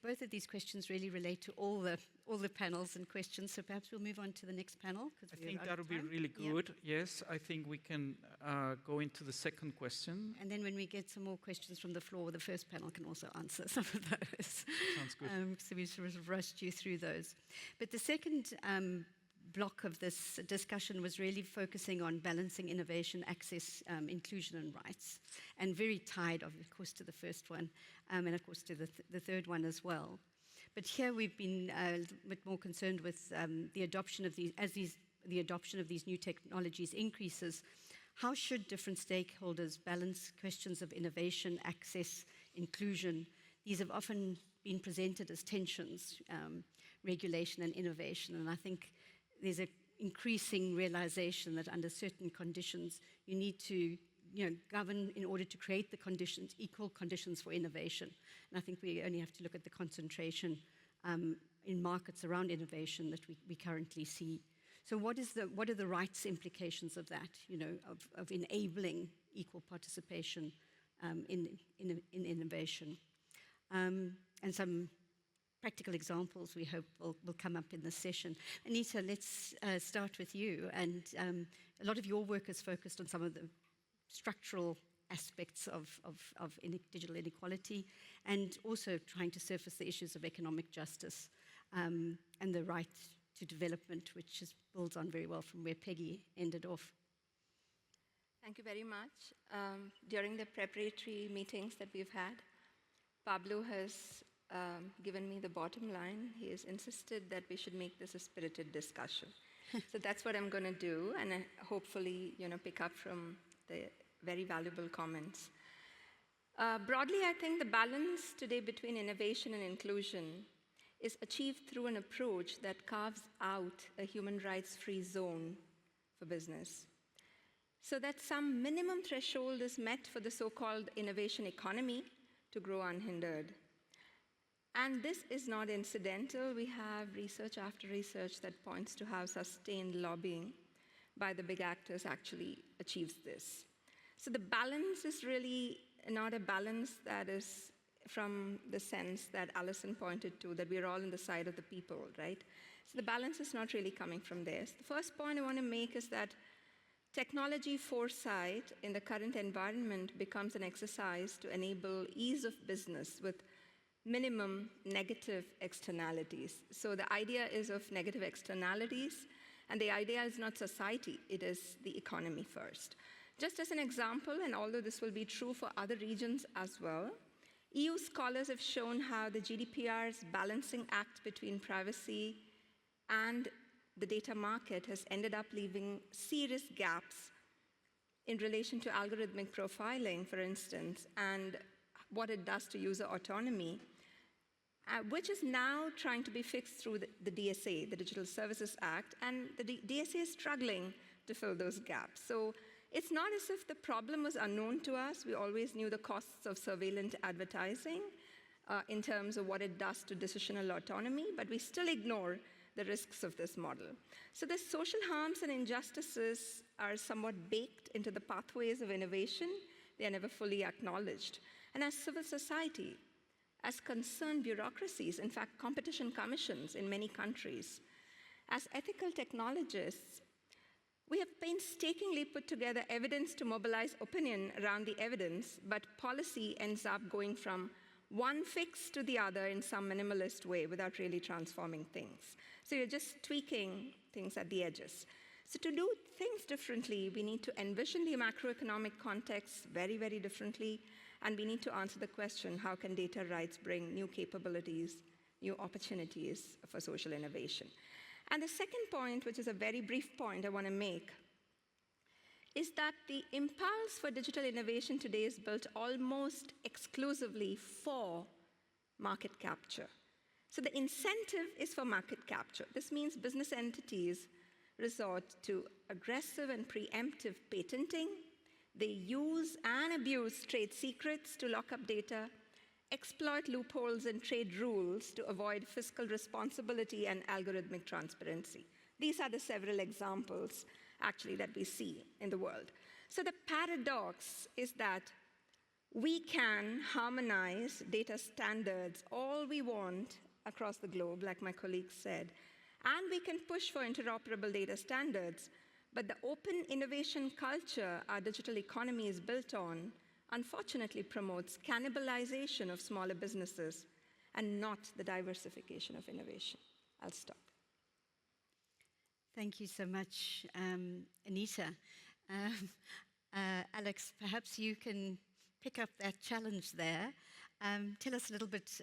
both of these questions really relate to all the panels and questions, so perhaps we'll move on to the next panel. I think that would be really good. Yeah. Yes, I think we can go into the second question. And then when we get some more questions from the floor, the first panel can also answer some of those. Sounds good. So we sort of rushed you through those. But the second block of this discussion was really focusing on balancing innovation, access, inclusion and rights, and very tied, of course, to the first one, and of course to the third one as well. But here we've been a bit more concerned with the adoption of the adoption of these new technologies increases. How should different stakeholders balance questions of innovation, access, inclusion? These have often been presented as tensions, regulation and innovation, and I think there's an increasing realization that under certain conditions, you need to govern in order to create the conditions, equal conditions for innovation. And I think we only have to look at the concentration in markets around innovation that we currently see. So what are the rights implications of that, of enabling equal participation in innovation? And some practical examples we hope will come up in this session. Anita, let's start with you. And a lot of your work is focused on some of the structural aspects of digital inequality, and also trying to surface the issues of economic justice and the right to development, which builds on very well from where Peggy ended off. Thank you very much. During the preparatory meetings that we've had, Pablo has given me the bottom line. He has insisted that we should make this a spirited discussion. So that's what I'm going to do, and hopefully, pick up from the very valuable comments. Broadly, I think the balance today between innovation and inclusion is achieved through an approach that carves out a human rights-free zone for business. so that some minimum threshold is met for the so-called innovation economy to grow unhindered. And this is not incidental. We have research after research that points to how sustained lobbying by the big actors actually achieves this. So the balance is really not a balance that is from the sense that Alison pointed to, that we're all on the side of the people, right? So the balance is not really coming from there. So the first point I want to make is that technology foresight in the current environment becomes an exercise to enable ease of business with minimum negative externalities. So the idea is of negative externalities, and the idea is not society, it is the economy first. Just as an example, and although this will be true for other regions as well, EU scholars have shown how the GDPR's balancing act between privacy and the data market has ended up leaving serious gaps in relation to algorithmic profiling, for instance, and what it does to user autonomy, which is now trying to be fixed through the DSA, the Digital Services Act, and the DSA is struggling to fill those gaps. So it's not as if the problem was unknown to us. We always knew the costs of surveillance advertising in terms of what it does to decisional autonomy, but we still ignore the risks of this model. So the social harms and injustices are somewhat baked into the pathways of innovation. They are never fully acknowledged. And as civil society, as concerned bureaucracies, in fact, competition commissions in many countries, as ethical technologists, we have painstakingly put together evidence to mobilize opinion around the evidence, but policy ends up going from one fix to the other in some minimalist way without really transforming things. So you're just tweaking things at the edges. So to do things differently, we need to envision the macroeconomic context very, very differently, and we need to answer the question, how can data rights bring new capabilities, new opportunities for social innovation? And the second point, which is a very brief point I want to make, is that the impulse for digital innovation today is built almost exclusively for market capture. So the incentive is for market capture. This means business entities resort to aggressive and preemptive patenting. They use and abuse trade secrets to lock up data, exploit loopholes in trade rules to avoid fiscal responsibility and algorithmic transparency. These are the several examples, actually, that we see in the world. So the paradox is that we can harmonize data standards all we want across the globe, like my colleague said, and we can push for interoperable data standards, but the open innovation culture our digital economy is built on unfortunately promotes cannibalization of smaller businesses and not the diversification of innovation. I'll stop. Thank you so much, Anita. Alex, perhaps you can pick up that challenge there. Tell us a little bit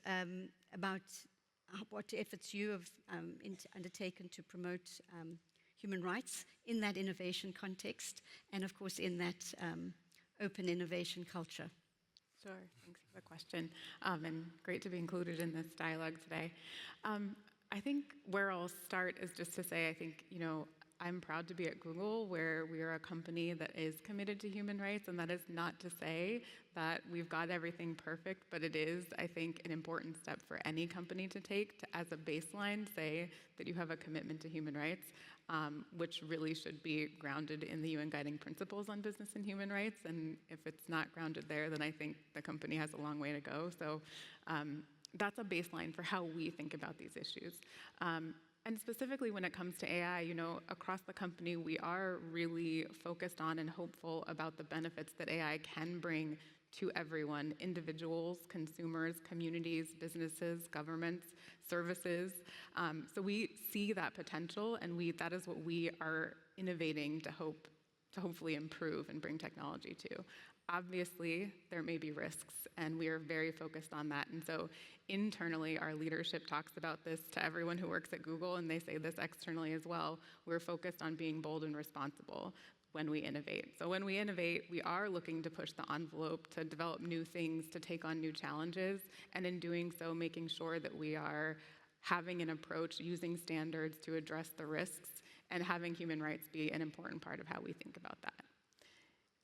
about what efforts you have undertaken to promote human rights in that innovation context, and of course in that open innovation culture. Sure, thanks for the question, and great to be included in this dialogue today. I think where I'll start is just to say, I think, I'm proud to be at Google, where we are a company that is committed to human rights, and that is not to say that we've got everything perfect, but it is, I think, an important step for any company to take to, as a baseline, say that you have a commitment to human rights, which really should be grounded in the UN Guiding Principles on Business and Human Rights, and if it's not grounded there, then I think the company has a long way to go. So that's a baseline for how we think about these issues. And specifically when it comes to AI, across the company, we are really focused on and hopeful about the benefits that AI can bring to everyone, individuals, consumers, communities, businesses, governments, services. So we see that potential, and that is what we are innovating to hopefully improve and bring technology to. Obviously, there may be risks, and we are very focused on that. And so internally, our leadership talks about this to everyone who works at Google, and they say this externally as well. We're focused on being bold and responsible when we innovate. So when we innovate, we are looking to push the envelope, to develop new things, to take on new challenges, and in doing so, making sure that we are having an approach, using standards to address the risks, and having human rights be an important part of how we think about that.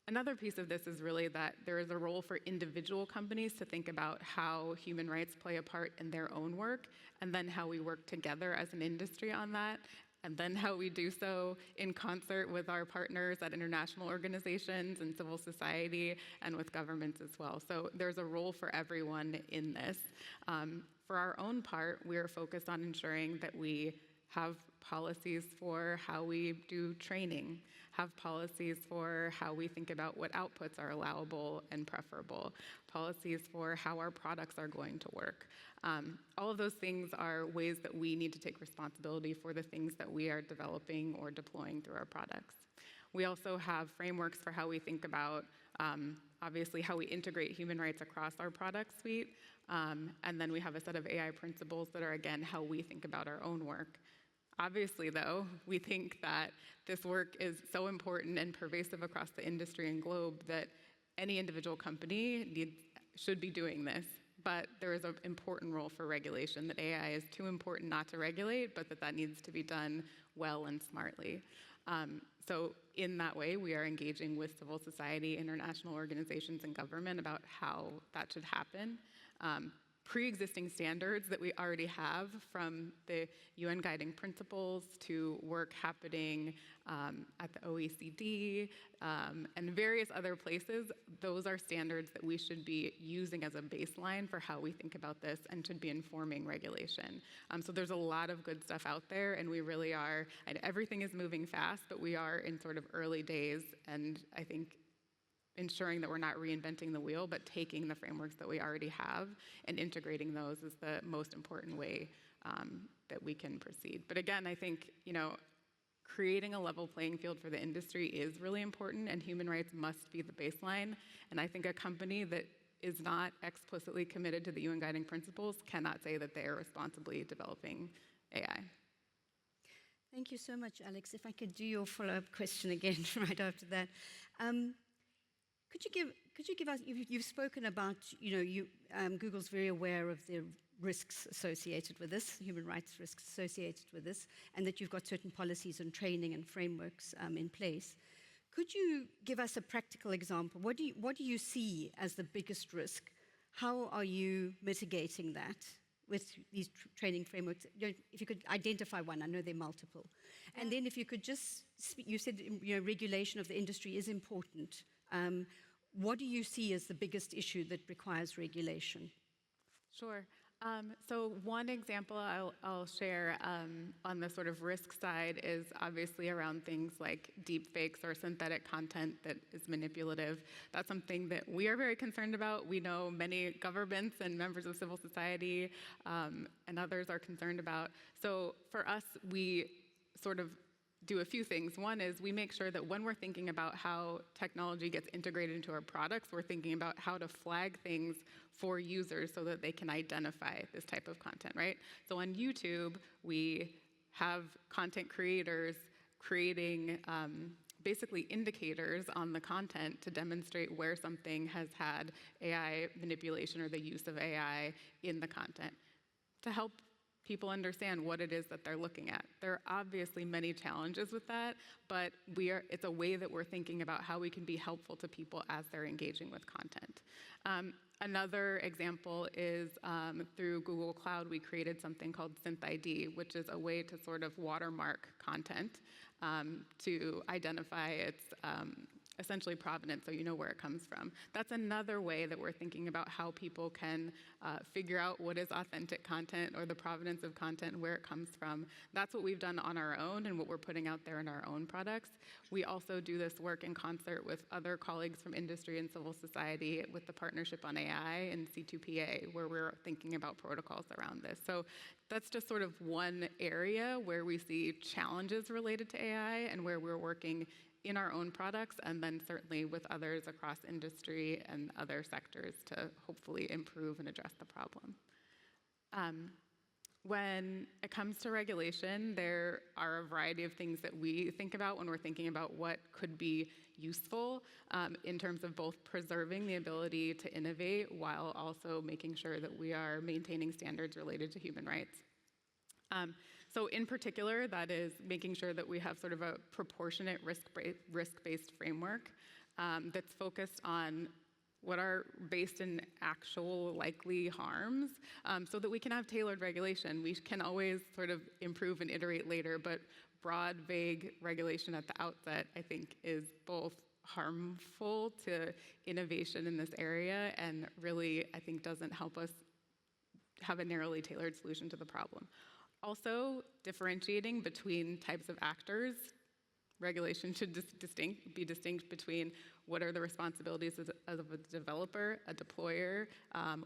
Another piece of this is really that there is a role for individual companies to think about how human rights play a part in their own work, and then how we work together as an industry on that, and then how we do so in concert with our partners at international organizations and civil society and with governments as well. So there's a role for everyone in this. For our own part, we are focused on ensuring that we have policies for how we do training, have policies for how we think about what outputs are allowable and preferable, policies for how our products are going to work. All of those things are ways that we need to take responsibility for the things that we are developing or deploying through our products. We also have frameworks for how we think about, obviously, how we integrate human rights across our product suite. And then we have a set of AI principles that are, again, how we think about our own work. Obviously, though, we think that this work is so important and pervasive across the industry and globe that any individual company should be doing this. But there is an important role for regulation, that AI is too important not to regulate, but that needs to be done well and smartly. So in that way, we are engaging with civil society, international organizations, and government about how that should happen. Pre-existing standards that we already have, from the UN guiding principles to work happening at the OECD and various other places, those are standards that we should be using as a baseline for how we think about this and should be informing regulation. So there's a lot of good stuff out there, and we really are, and everything is moving fast, but we are in sort of early days, and I think ensuring that we're not reinventing the wheel, but taking the frameworks that we already have and integrating those is the most important way that we can proceed. But again, I think, creating a level playing field for the industry is really important, and human rights must be the baseline. And I think a company that is not explicitly committed to the UN guiding principles cannot say that they are responsibly developing AI. Thank you so much, Alex. If I could do your follow-up question again right after that. Could you give us, you've spoken about, Google's very aware of the risks associated with this, human rights risks associated with this, and that you've got certain policies and training and frameworks in place. Could you give us a practical example? What do you see as the biggest risk? How are you mitigating that with these training frameworks? If you could identify one, I know there are multiple. And then if you could just, you said regulation of the industry is important. What do you see as the biggest issue that requires regulation? Sure. So one example I'll share on the sort of risk side is obviously around things like deep fakes or synthetic content that is manipulative. That's something that we are very concerned about. We know many governments and members of civil society and others are concerned about. So for us, we sort of do a few things. One is we make sure that when we're thinking about how technology gets integrated into our products, we're thinking about how to flag things for users so that they can identify this type of content, right? So on YouTube, we have content creators creating basically indicators on the content to demonstrate where something has had AI manipulation or the use of AI in the content to help people understand what it is that they're looking at. There are obviously many challenges with that, but it's a way that we're thinking about how we can be helpful to people as they're engaging with content. Another example is through Google Cloud, we created something called SynthID, which is a way to sort of watermark content to identify its essentially provenance, so you know where it comes from. That's another way that we're thinking about how people can figure out what is authentic content or the provenance of content and where it comes from. That's what we've done on our own and what we're putting out there in our own products. We also do this work in concert with other colleagues from industry and civil society with the Partnership on AI and C2PA, where we're thinking about protocols around this. So that's just sort of one area where we see challenges related to AI and where we're working in our own products, and then certainly with others across industry and other sectors to hopefully improve and address the problem. When it comes to regulation, there are a variety of things that we think about when we're thinking about what could be useful in terms of both preserving the ability to innovate while also making sure that we are maintaining standards related to human rights. So in particular, that is making sure that we have sort of a proportionate risk-based framework. that's focused on what are based in actual likely harms, so that we can have tailored regulation. We can always sort of improve and iterate later, but broad, vague regulation at the outset, I think, is both harmful to innovation in this area and really, I think, doesn't help us have a narrowly tailored solution to the problem. Also, differentiating between types of actors. Regulation should be distinct between what are the responsibilities of a developer, a deployer,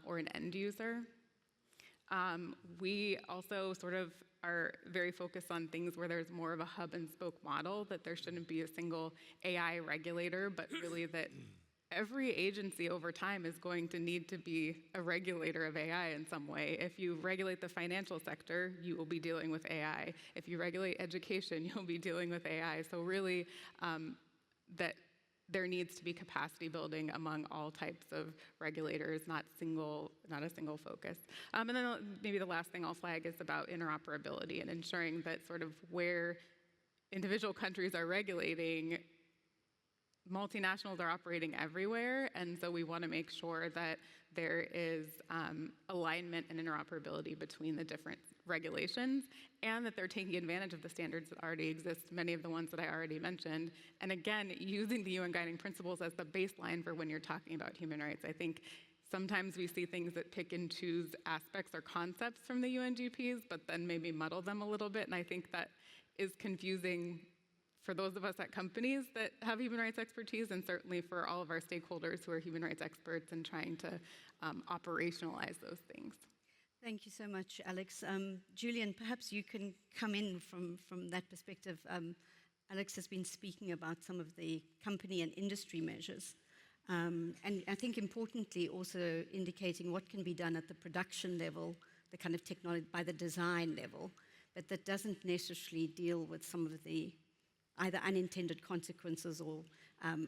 or an end user. We also sort of are very focused on things where there's more of a hub and spoke model, that there shouldn't be a single AI regulator, but really that every agency over time is going to need to be a regulator of AI in some way. If you regulate the financial sector, you will be dealing with AI. If you regulate education, you'll be dealing with AI. So really, that there needs to be capacity building among all types of regulators, not a single focus. And then maybe the last thing I'll flag is about interoperability and ensuring that sort of where individual countries are regulating, multinationals are operating everywhere, and so we want to make sure that there is alignment and interoperability between the different regulations, and that they're taking advantage of the standards that already exist, many of the ones that I already mentioned, and again, using the UN guiding principles as the baseline for when you're talking about human rights. I think sometimes we see things that pick and choose aspects or concepts from the UNGPs, but then maybe muddle them a little bit, and I think that is confusing for those of us at companies that have human rights expertise, and certainly for all of our stakeholders who are human rights experts and trying to operationalize those things. Thank you so much, Alex. Julian, perhaps you can come in from that perspective. Alex has been speaking about some of the company and industry measures. And I think importantly also indicating what can be done at the production level, the kind of technology by the design level, but that doesn't necessarily deal with some of the either unintended consequences or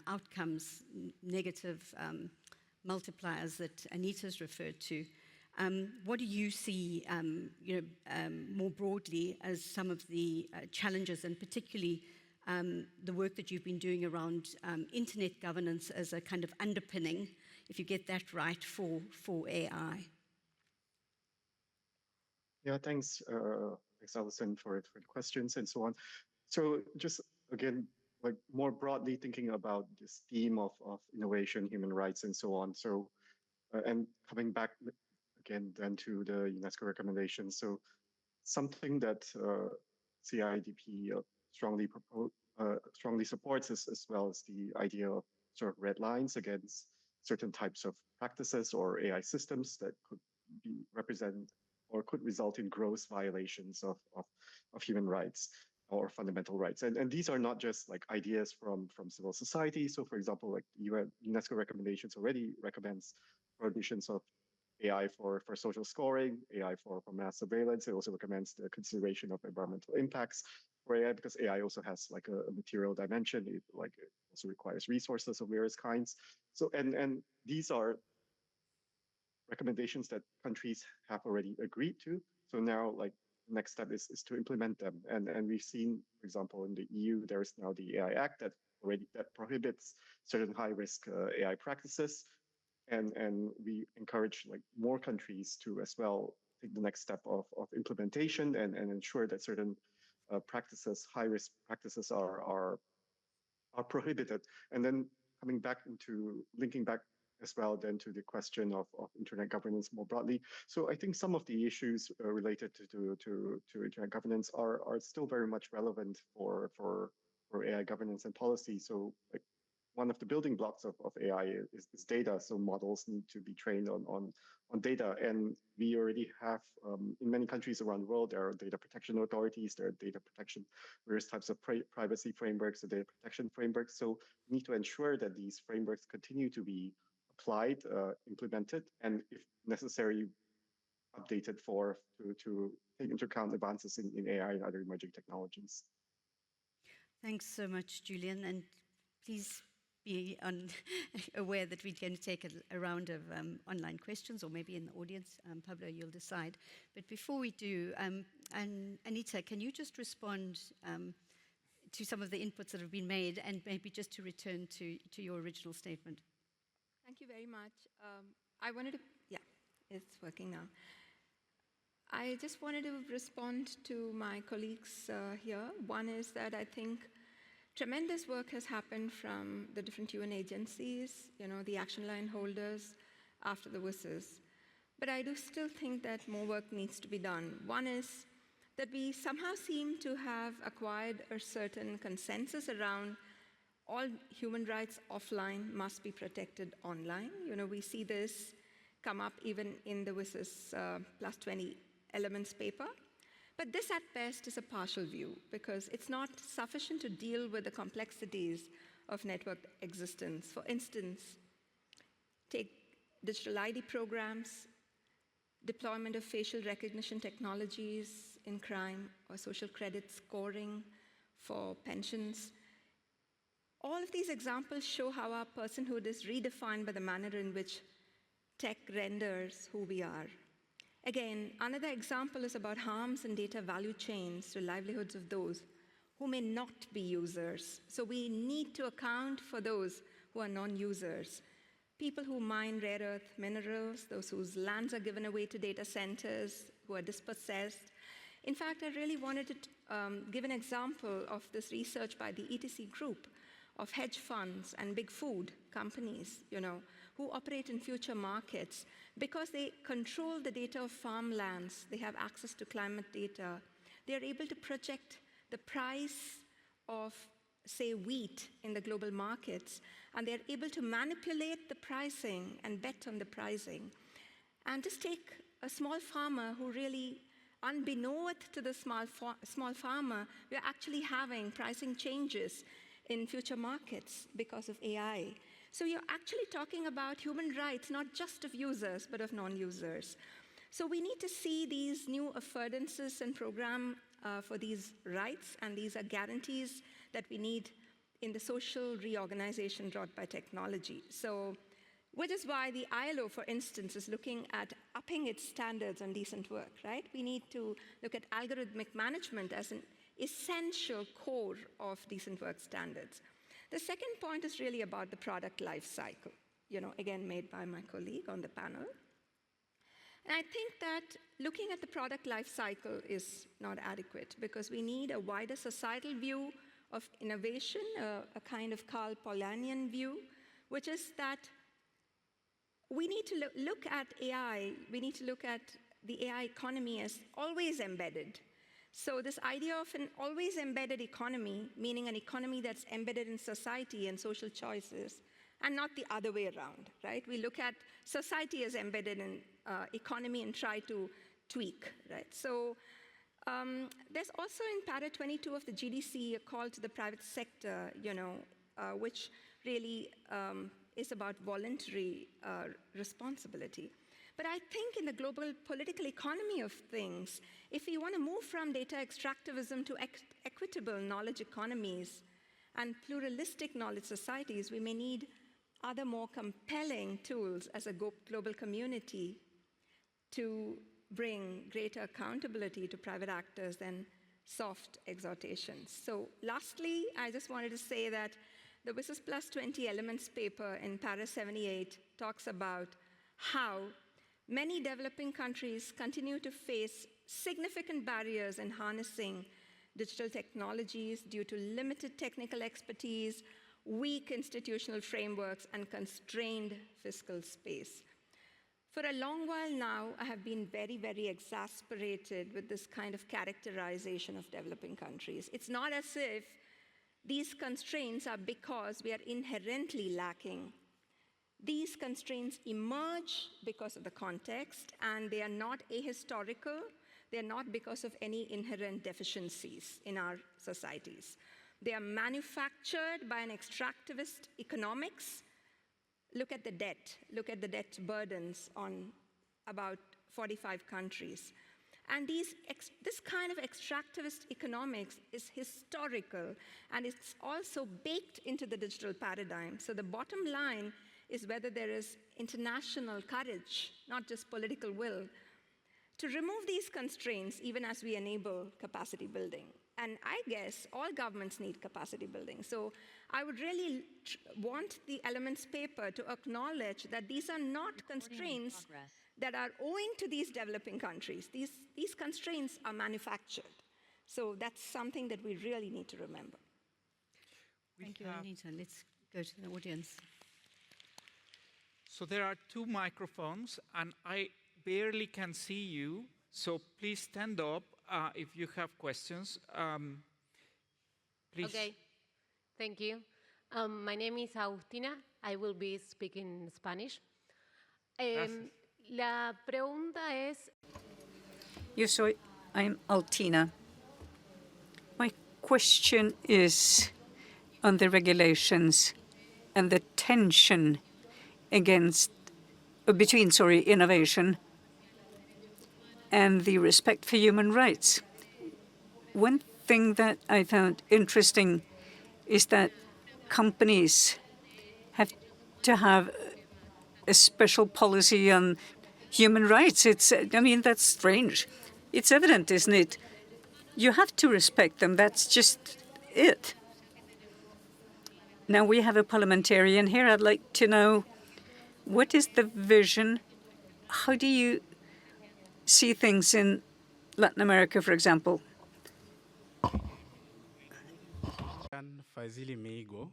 outcomes, negative multipliers that Anita's referred to. What do you see more broadly as some of the challenges, and particularly the work that you've been doing around internet governance as a kind of underpinning, if you get that right, for AI? Yeah, thanks, Alison, for the questions and so on. So just again, like more broadly thinking about this theme of innovation, human rights, and so on. So, and coming back again then to the UNESCO recommendations. So something that CIDP strongly supports as well as the idea of sort of red lines against certain types of practices or AI systems that could result in gross violations of human rights or fundamental rights. And these are not just like ideas from civil society. So for example, like UNESCO recommendations already recommends prohibitions of AI for social scoring, AI for mass surveillance. It also recommends the consideration of environmental impacts for AI, because AI also has like a material dimension. It also requires resources of various kinds. So and these are recommendations that countries have already agreed to. So now like next step is to implement them. And we've seen, for example, in the EU, there is now the AI Act that prohibits certain high-risk AI practices. And we encourage like more countries to as well take the next step of implementation and ensure that certain practices, high-risk practices are prohibited. And then coming back into linking back as well then to the question of internet governance more broadly. So I think some of the issues related to internet governance are still very much relevant for AI governance and policy. So like one of the building blocks of AI is data. So models need to be trained on data. And we already have, in many countries around the world, there are data protection authorities, there are data protection, various types of privacy frameworks, the data protection frameworks. So we need to ensure that these frameworks continue to be applied, implemented, and if necessary, updated to take into account advances in AI and other emerging technologies. Thanks so much, Julian. And please be aware that we're going to take a round of online questions, or maybe in the audience. Pablo, you'll decide. But before we do, and Anita, can you just respond to some of the inputs that have been made, and maybe just to return to your original statement. Thank you very much. I wanted to, yeah, it's working now. I just wanted to respond to my colleagues here. One is that I think tremendous work has happened from the different UN agencies, the action line holders after the WSIS. But I do still think that more work needs to be done. One is that we somehow seem to have acquired a certain consensus around all human rights offline must be protected online. We see this come up even in the WSIS plus 20 elements paper. But this at best is a partial view because it's not sufficient to deal with the complexities of network existence. For instance, take digital ID programs, deployment of facial recognition technologies in crime, or social credit scoring for pensions. All of these examples show how our personhood is redefined by the manner in which tech renders who we are. Again, another example is about harms in data value chains to livelihoods of those who may not be users. So we need to account for those who are non-users. People who mine rare earth minerals, those whose lands are given away to data centers, who are dispossessed. In fact, I really wanted to give an example of this research by the ETC group of hedge funds and big food companies, who operate in future markets. Because they control the data of farmlands, they have access to climate data, they are able to project the price of, say, wheat in the global markets, and they're able to manipulate the pricing and bet on the pricing. And just take a small farmer who really, unbeknownst to the small farmer, we're actually having pricing changes in future markets because of AI. So you're actually talking about human rights, not just of users, but of non-users. So we need to see these new affordances and program for these rights, and these are guarantees that we need in the social reorganization brought by technology. So, which is why the ILO, for instance, is looking at upping its standards on decent work, right? We need to look at algorithmic management as an essential core of decent work standards. The second point is really about the product life cycle, again, made by my colleague on the panel. And I think that looking at the product life cycle is not adequate because we need a wider societal view of innovation, a kind of Karl Polanyian view, which is that we need to look at AI, we need to look at the AI economy as always embedded. So this idea of an always embedded economy, meaning an economy that's embedded in society and social choices, and not the other way around, right? We look at society as embedded in economy and try to tweak, right? So there's also in para 22 of the GDC a call to the private sector, which really is about voluntary responsibility. But I think in the global political economy of things, if we want to move from data extractivism to equitable knowledge economies and pluralistic knowledge societies, we may need other more compelling tools as a global community to bring greater accountability to private actors than soft exhortations. So lastly, I just wanted to say that the WSIS Plus 20 Elements paper in Para 78 talks about how many developing countries continue to face significant barriers in harnessing digital technologies due to limited technical expertise, weak institutional frameworks, and constrained fiscal space. For a long while now, I have been very, very exasperated with this kind of characterization of developing countries. It's not as if these constraints are because we are inherently lacking. These constraints emerge because of the context, and they are not ahistorical. They are not because of any inherent deficiencies in our societies. They are manufactured by an extractivist economics. Look at the debt burdens on about 45 countries. And this kind of extractivist economics is historical, and it's also baked into the digital paradigm. So the bottom line is whether there is international courage, not just political will, to remove these constraints even as we enable capacity building. And I guess all governments need capacity building. So I would really want the elements paper to acknowledge that these are not constraints that are owing to these developing countries. These constraints are manufactured. So that's something that we really need to remember. Thank you, Anita. Let's go to the audience. So there are 2 microphones, and I barely can see you. So please stand up if you have questions. Please. Okay, thank you. My name is Agustina. I will be speaking Spanish. La pregunta es... Yo soy, I'm Altina. My question is on the regulations and the tension between innovation and the respect for human rights. One thing that I found interesting is that companies have to have a special policy on human rights. That's strange. It's evident, isn't it? You have to respect them. That's just it. Now we have a parliamentarian here. I'd like to know, what is the vision? How do you see things in Latin America, for example? Fazili Meigo.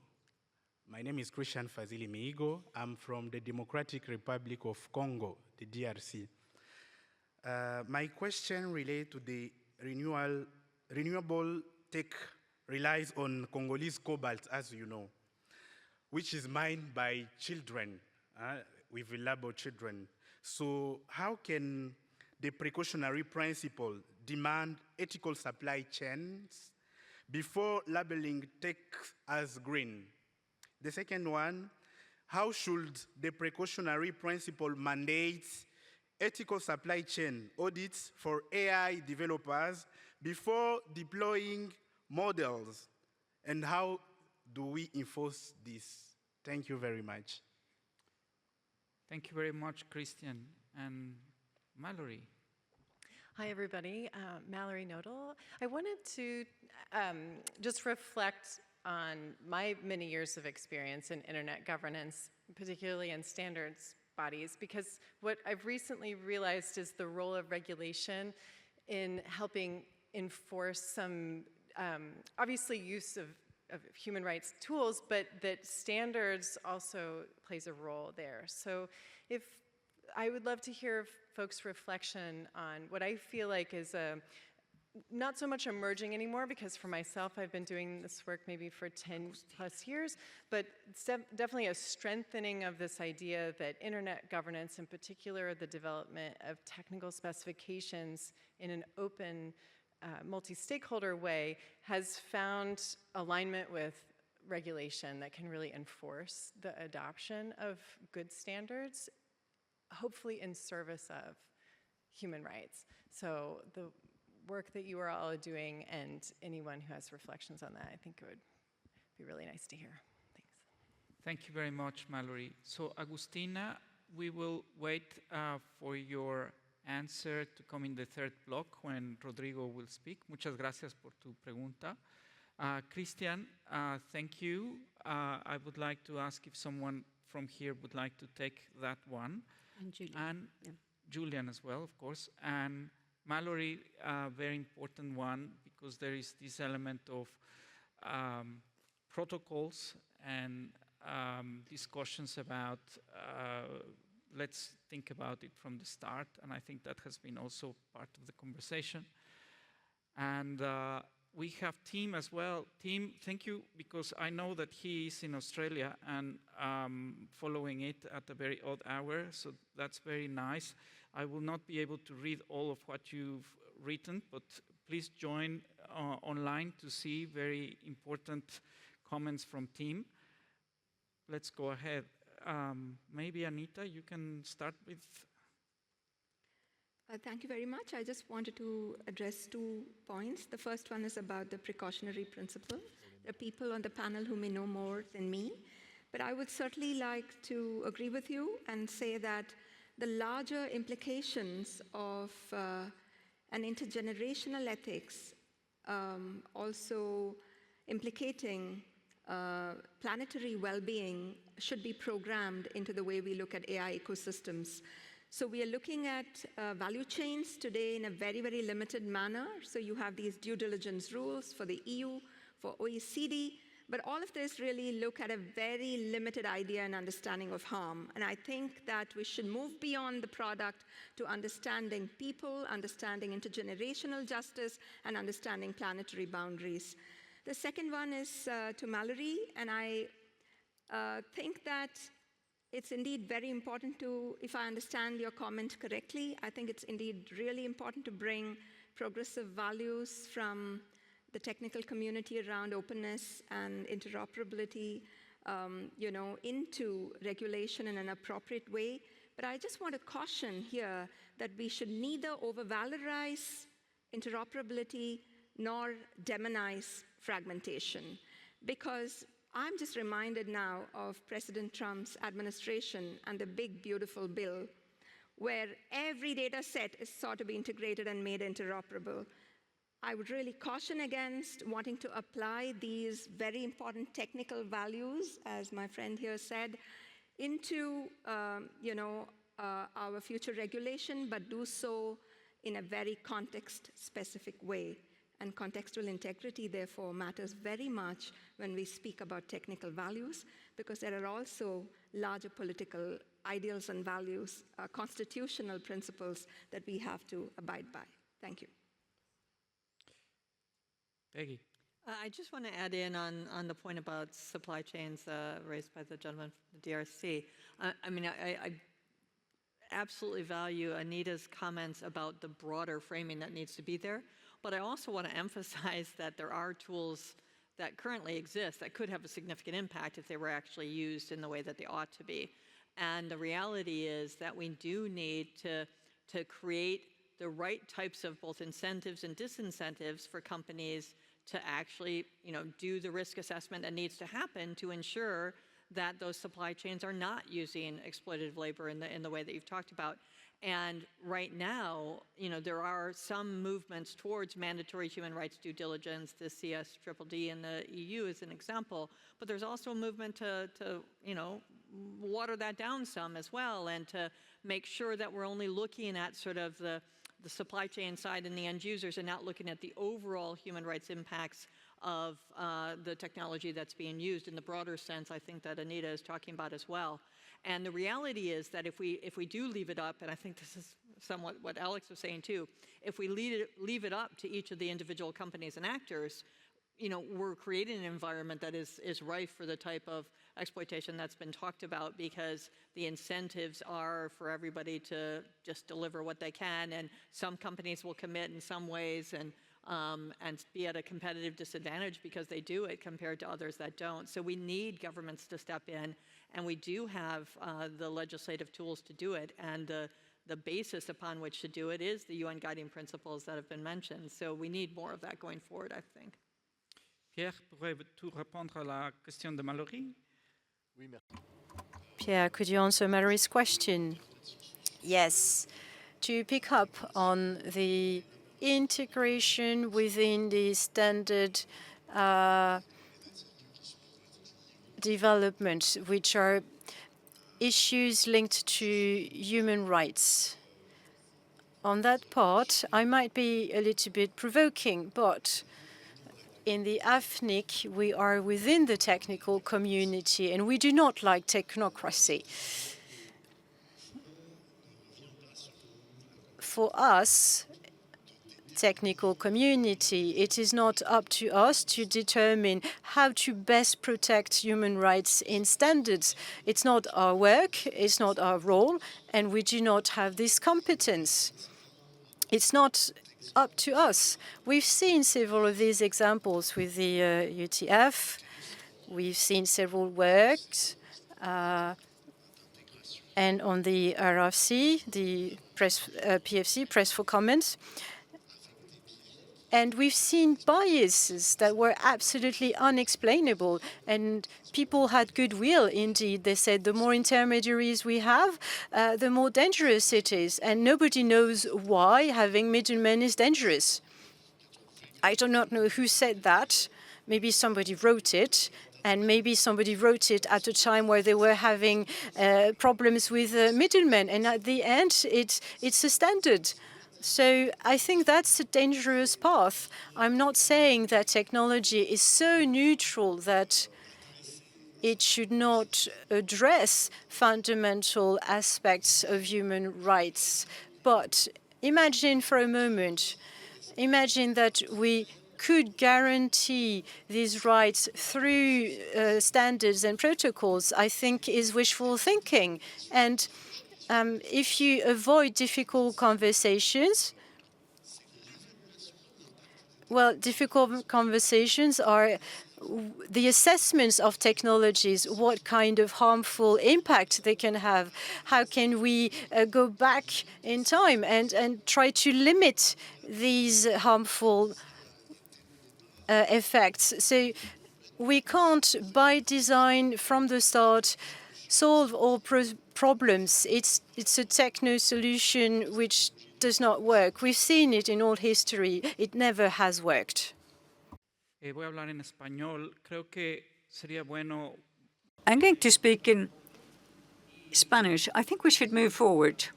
My name is Christian Fazili Meigo. I'm from the Democratic Republic of Congo, the DRC. My question relates to the renewable tech relies on Congolese cobalt, as you know, which is mined by children, with vulnerable children. So how can the precautionary principle demand ethical supply chains before labeling tech as green? The second one, how should the precautionary principle mandate ethical supply chain audits for AI developers before deploying models? And how do we enforce this? Thank you very much. Thank you very much, Christian. And Mallory. Hi, everybody. Mallory Nodal. I wanted to just reflect on my many years of experience in internet governance, particularly in standards bodies, because what I've recently realized is the role of regulation in helping enforce some, obviously, use of human rights tools, but that standards also plays a role there. So I would love to hear folks' reflection on what I feel like is not so much emerging anymore, because for myself, I've been doing this work maybe for 10 plus years, but it's definitely a strengthening of this idea that internet governance, in particular the development of technical specifications in an open, multi-stakeholder way, has found alignment with regulation that can really enforce the adoption of good standards, hopefully in service of human rights. So the work that you are all doing, and anyone who has reflections on that, I think it would be really nice to hear. Thanks. Thank you very much, Mallory. So, Agustina, we will wait for your answer to come in the third block when Rodrigo will speak. Muchas gracias por tu pregunta. Christian, thank you. I would like to ask if someone from here would like to take that one. And Julian. And Julian as well, of course. And Mallory, a very important one, because there is this element of protocols and discussions about, let's think about it from the start, and I think that has been also part of the conversation. And we have Tim as well. Tim, thank you, because I know that he is in Australia and following it at a very odd hour, so that's very nice. I will not be able to read all of what you've written, but please join online to see very important comments from Tim. Let's go ahead. Maybe Anita, you can start with. Thank you very much. I just wanted to address 2 points. The first one is about the precautionary principle. There are people on the panel who may know more than me, but I would certainly like to agree with you and say that the larger implications of an intergenerational ethics also implicating planetary well-being should be programmed into the way we look at AI ecosystems. So we are looking at value chains today in a very, very limited manner. So you have these due diligence rules for the EU, for OECD, but all of this really look at a very limited idea and understanding of harm. And I think that we should move beyond the product to understanding people, understanding intergenerational justice, and understanding planetary boundaries. The second one is to Mallory, and I think that it's indeed very important to, if I understand your comment correctly, I think it's indeed really important to bring progressive values from the technical community around openness and interoperability, into regulation in an appropriate way. But I just want to caution here that we should neither over-valorize interoperability nor demonize fragmentation, because I'm just reminded now of President Trump's administration and the big, beautiful bill, where every data set is sought to be integrated and made interoperable. I would really caution against wanting to apply these very important technical values, as my friend here said, into our future regulation, but do so in a very context-specific way. And contextual integrity, therefore, matters very much when we speak about technical values, because there are also larger political ideals and values, constitutional principles that we have to abide by. Thank you. Peggy. I just want to add in on the point about supply chains raised by the gentleman from the DRC. I absolutely value Anita's comments about the broader framing that needs to be there. But I also want to emphasize that there are tools that currently exist that could have a significant impact if they were actually used in the way that they ought to be. And the reality is that we do need to create the right types of both incentives and disincentives for companies to actually do the risk assessment that needs to happen to ensure that those supply chains are not using exploitative labor in the way that you've talked about. And right now, there are some movements towards mandatory human rights due diligence. The CSDDD in the EU is an example, but there's also a movement to water that down some as well, and to make sure that we're only looking at sort of the supply chain side and the end users, and not looking at the overall human rights impacts of the technology that's being used in the broader sense, I think that Anita is talking about as well. And the reality is that if we do leave it up, and I think this is somewhat what Alex was saying too, if we leave it up to each of the individual companies and actors, we're creating an environment that is rife for the type of exploitation that's been talked about, because the incentives are for everybody to just deliver what they can, and some companies will commit in some ways and be at a competitive disadvantage because they do it compared to others that don't. So we need governments to step in, and we do have the legislative tools to do it, and the basis upon which to do it is the UN guiding principles that have been mentioned. So we need more of that going forward, I think. Pierre, pourrais-tu répondre à la question de Mallory? Oui, merci. Pierre, could you answer Mallory's question? Yes. To pick up on the integration within the standard development, which are issues linked to human rights. On that part, I might be a little bit provoking, but in the AFNIC, we are within the technical community, and we do not like technocracy. For us, technical community, it is not up to us to determine how to best protect human rights in standards. It's not our work, it's not our role, and we do not have this competence. It's not up to us. We've seen several of these examples with the UTF. We've seen several works, and on the RFC, the PFC, Press for Comments. And we've seen biases that were absolutely unexplainable, and people had goodwill indeed. They said the more intermediaries we have, the more dangerous it is, and nobody knows why having middlemen is dangerous. I do not know who said that. Maybe somebody wrote it, and maybe somebody wrote it at a time where they were having problems with middlemen. And at the end, it's a standard. So I think that's a dangerous path. I'm not saying that technology is so neutral that it should not address fundamental aspects of human rights. But imagine for a moment, imagine that we could guarantee these rights through standards and protocols, I think is wishful thinking. And if you avoid difficult conversations, well, difficult conversations are the assessments of technologies, what kind of harmful impact they can have. How can we go back in time and try to limit these harmful effects? So we can't, by design from the start, solve all problems. It's a techno solution which does not work. We've seen it in all history. It never has worked. Voy a hablar en español. Creo que sería bueno. I'm going to speak in Spanish. I think we should move forward.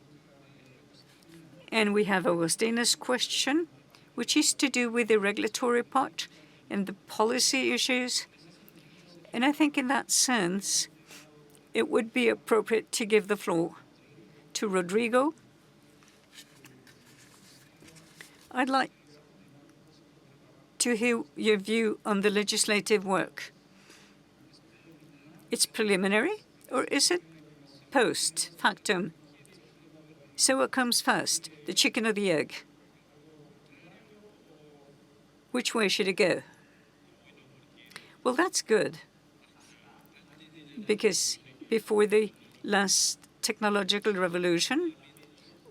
And we have Augustina's question, which is to do with the regulatory part and the policy issues. And I think in that sense, it would be appropriate to give the floor to Rodrigo. I'd like to hear your view on the legislative work. It's preliminary, or is it post factum? So what comes first, the chicken or the egg? Which way should it go? Well, that's good, because before the last technological revolution,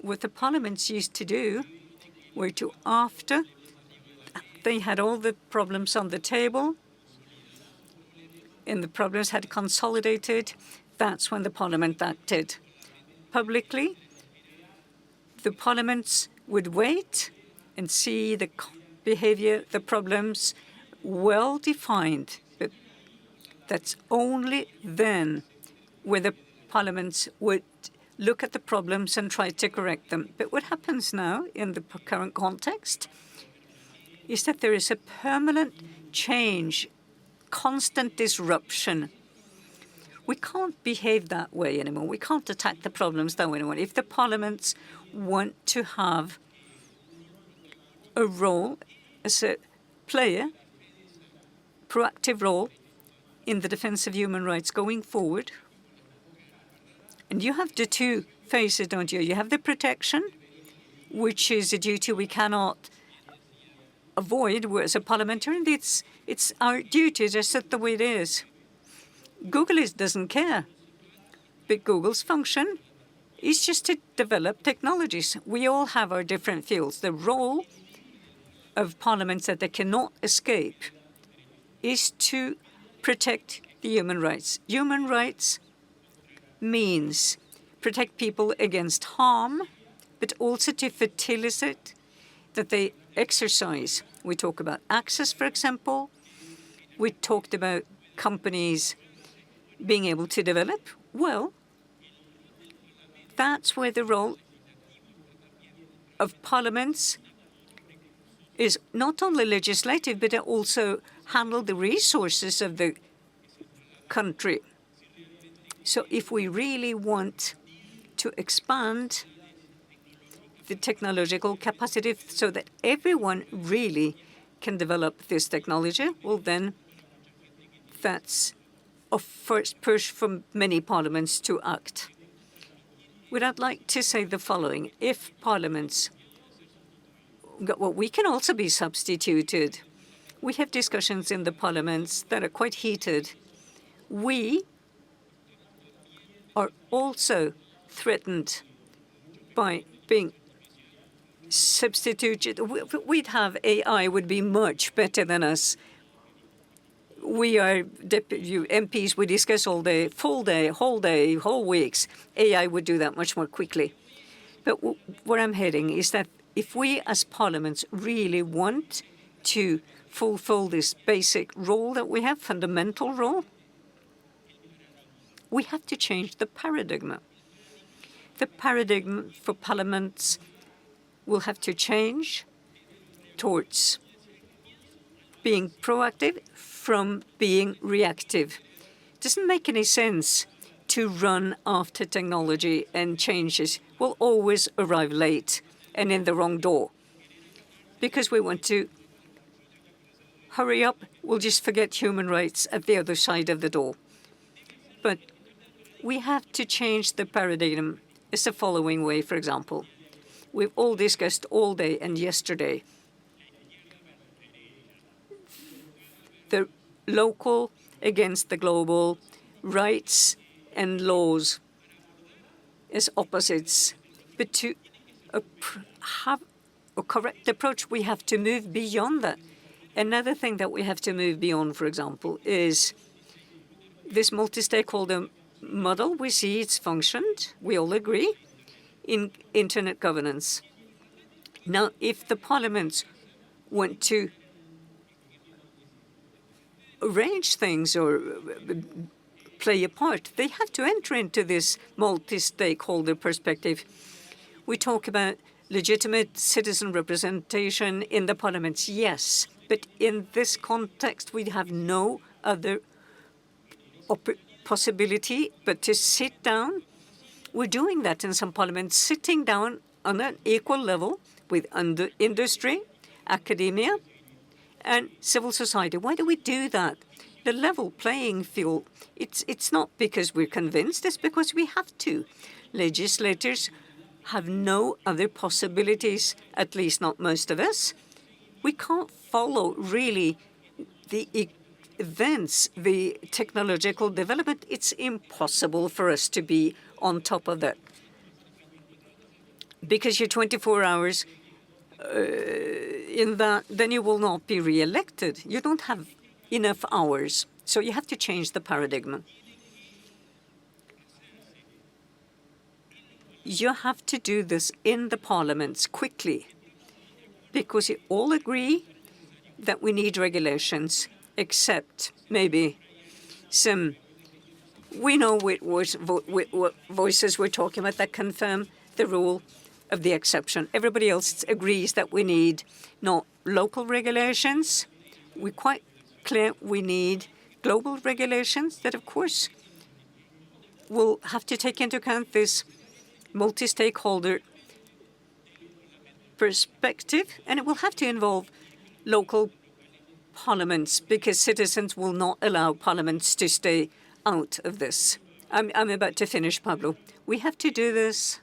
what the parliaments used to do were to, after they had all the problems on the table and the problems had consolidated, that's when the parliament acted. Publicly, the parliaments would wait and see the behavior, the problems well defined. But that's only then where the parliaments would look at the problems and try to correct them. But what happens now in the current context is that there is a permanent change, constant disruption. We can't behave that way anymore. We can't attack the problems that way anymore. If the parliaments want to have a role as a player, proactive role in the defense of human rights going forward, and you have the two phases, don't you? You have the protection, which is a duty we cannot avoid as a parliamentarian. It's our duty, just the way it is. Google doesn't care. But Google's function is just to develop technologies. We all have our different fields. The role of parliaments that they cannot escape is to protect the human rights. Human rights means protect people against harm, but also to facilitate that they exercise. We talk about access, for example. We talked about companies being able to develop. Well, that's where the role of parliaments is not only legislative, but also handle the resources of the country. So if we really want to expand the technological capacity so that everyone really can develop this technology, well, then that's a first push from many parliaments to act. What I'd like to say the following. If parliaments, well, we can also be substituted. We have discussions in the parliaments that are quite heated. We are also threatened by being substituted. We'd have AI would be much better than us. We are MPs, we discuss all day, full day, whole weeks. AI would do that much more quickly. But where I'm heading is that if we as parliaments really want to fulfill this basic role that we have, fundamental role, we have to change the paradigm. The paradigm for parliaments will have to change towards being proactive from being reactive. It doesn't make any sense to run after technology, and changes will always arrive late and in the wrong door. Because we want to hurry up, we'll just forget human rights at the other side of the door. But we have to change the paradigm. It's the following way, for example. We've all discussed all day and yesterday the local against the global, rights and laws as opposites. But to have a correct approach, we have to move beyond that. Another thing that we have to move beyond, for example, is this multi-stakeholder model. We see it's functioned, we all agree, in internet governance. Now, if the parliaments want to arrange things or play a part, they have to enter into this multi-stakeholder perspective. We talk about legitimate citizen representation in the parliaments, yes, but in this context, we have no other possibility but to sit down. We're doing that in some parliaments, sitting down on an equal level with industry, academia, and civil society. Why do we do that? The level playing field, it's not because we're convinced, it's because we have to. Legislators have no other possibilities, at least not most of us. We can't follow really the events, the technological development. It's impossible for us to be on top of that. Because you're 24 hours in that, then you will not be re-elected. You don't have enough hours. So you have to change the paradigm. You have to do this in the parliaments quickly, because you all agree that we need regulations, except maybe some, we know what voices we're talking about that confirm the rule of the exception. Everybody else agrees that we need not local regulations. We're quite clear we need global regulations that, of course, will have to take into account this multi-stakeholder perspective, and it will have to involve local parliaments, because citizens will not allow parliaments to stay out of this. I'm about to finish, Pablo. We have to do this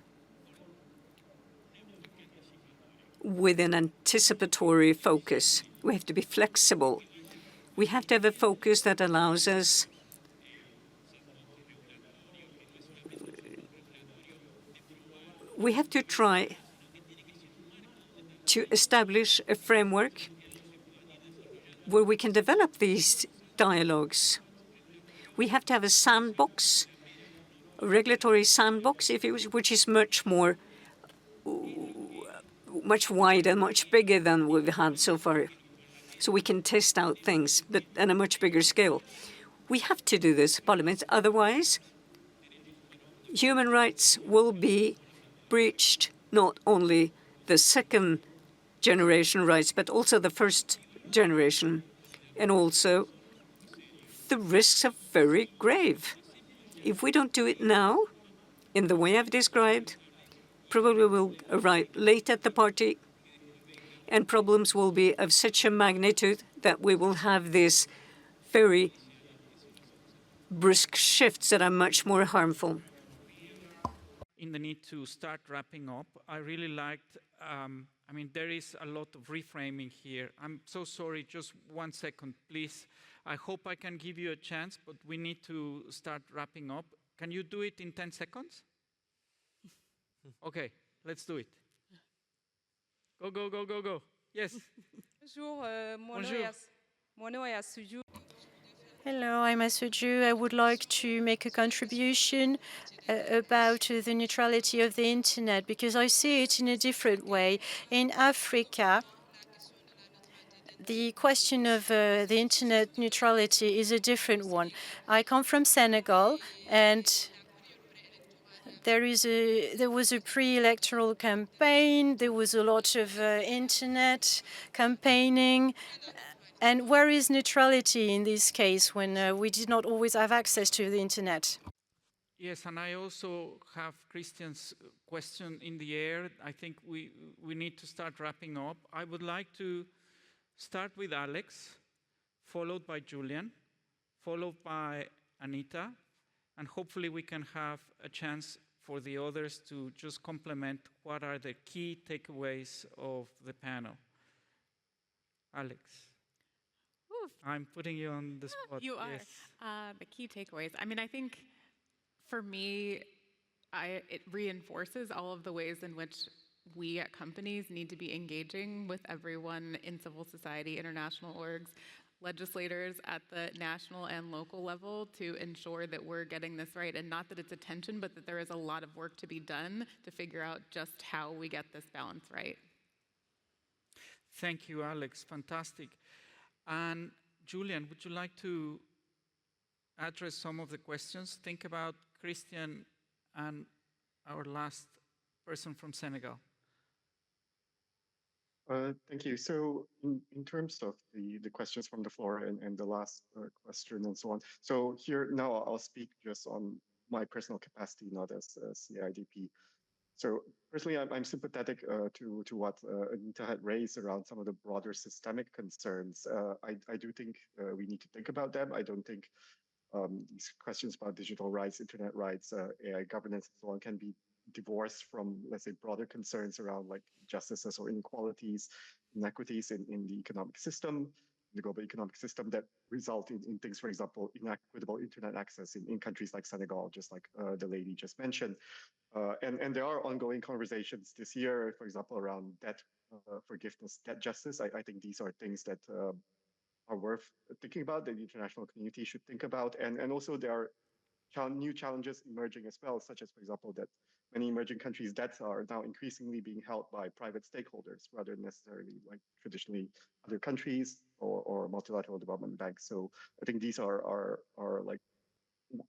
with an anticipatory focus. We have to be flexible. We have to have a focus that allows us we have to try to establish a framework where we can develop these dialogues. We have to have a sandbox, a regulatory sandbox, which is much wider, much bigger than we've had so far. So we can test out things, but on a much bigger scale. We have to do this, Parliament. Otherwise, human rights will be breached, not only the second generation rights, but also the first generation. And also, the risks are very grave. If we don't do it now, in the way I've described, probably will arrive late at the party, and problems will be of such a magnitude that we will have these very brisk shifts that are much more harmful. In the need to start wrapping up, I really liked, there is a lot of reframing here. I'm so sorry, just 1 second, please. I hope I can give you a chance, but we need to start wrapping up. Can you do it in 10 seconds? Okay, let's do it. Go, go, go, go, go. Yes. Bonjour, mon nom est Asuju. Hello, I'm Asuju. I would like to make a contribution about the neutrality of the internet, because I see it in a different way. In Africa, the question of the internet neutrality is a different one. I come from Senegal, and there was a pre-electoral campaign. There was a lot of internet campaigning. And where is neutrality in this case when we did not always have access to the internet? Yes, and I also have Christian's question in the air. I think we need to start wrapping up. I would like to start with Alex, followed by Julian, followed by Anita, and hopefully we can have a chance for the others to just complement what are the key takeaways of the panel. Alex. Oof. I'm putting you on the spot. You are. Yes. The key takeaways. I mean, I think for me, it reinforces all of the ways in which we at companies need to be engaging with everyone in civil society, international orgs, legislators at the national and local level to ensure that we're getting this right. And not that it's attention, but that there is a lot of work to be done to figure out just how we get this balance right. Thank you, Alex. Fantastic. And Julian, would you like to address some of the questions? Think about Christian and our last person from Senegal. Thank you. So in terms of the questions from the floor and the last question and so on. So here now I'll speak just on my personal capacity, not as CIDP. So personally, I'm sympathetic to what Anita had raised around some of the broader systemic concerns. I do think we need to think about them. I don't think these questions about digital rights, internet rights, AI governance, and so on can be divorced from, let's say, broader concerns around like justices or inequalities, inequities in the economic system, the global economic system that result in things, for example, inequitable internet access in countries like Senegal, just like the lady just mentioned. And there are ongoing conversations this year, for example, around debt forgiveness, debt justice. I think these are things that are worth thinking about, that the international community should think about. And also there are new challenges emerging as well, such as, for example, that many emerging countries' debts are now increasingly being held by private stakeholders rather than necessarily like traditionally other countries or multilateral development banks. So I think these are like,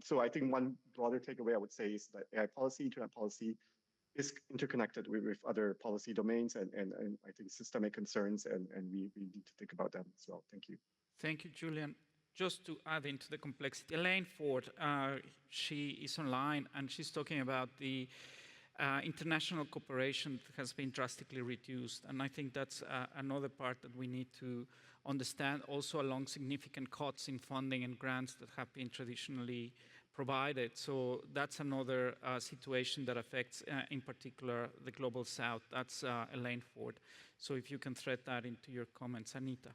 so I think one broader takeaway I would say is that AI policy, internet policy is interconnected with other policy domains and I think systemic concerns, and we need to think about them as well. Thank you. Thank you, Julian. Just to add into the complexity, Elaine Ford, she is online and she's talking about the international cooperation that has been drastically reduced. And I think that's another part that we need to understand, also along significant cuts in funding and grants that have been traditionally provided. So that's another situation that affects, in particular, the Global South. That's Elaine Ford. So if you can thread that into your comments. Anita.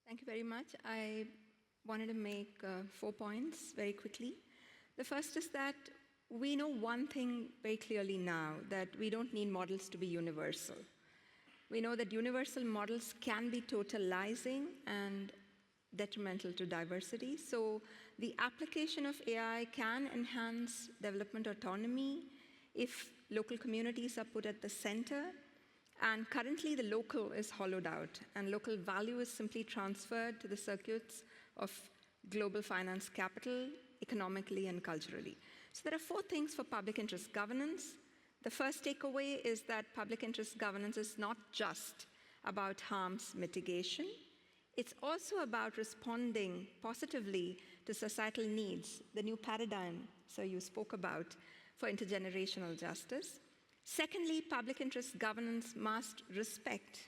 Thank you very much. I wanted to make 4 points very quickly. The first is that we know one thing very clearly now, that we don't need models to be universal. We know that universal models can be totalizing and detrimental to diversity. So the application of AI can enhance development autonomy if local communities are put at the center. And currently the local is hollowed out and local value is simply transferred to the circuits of global finance capital, economically and culturally. So there are 4 things for public interest governance. The first takeaway is that public interest governance is not just about harms mitigation. It's also about responding positively to societal needs, the new paradigm, so you spoke about, for intergenerational justice. Secondly, public interest governance must respect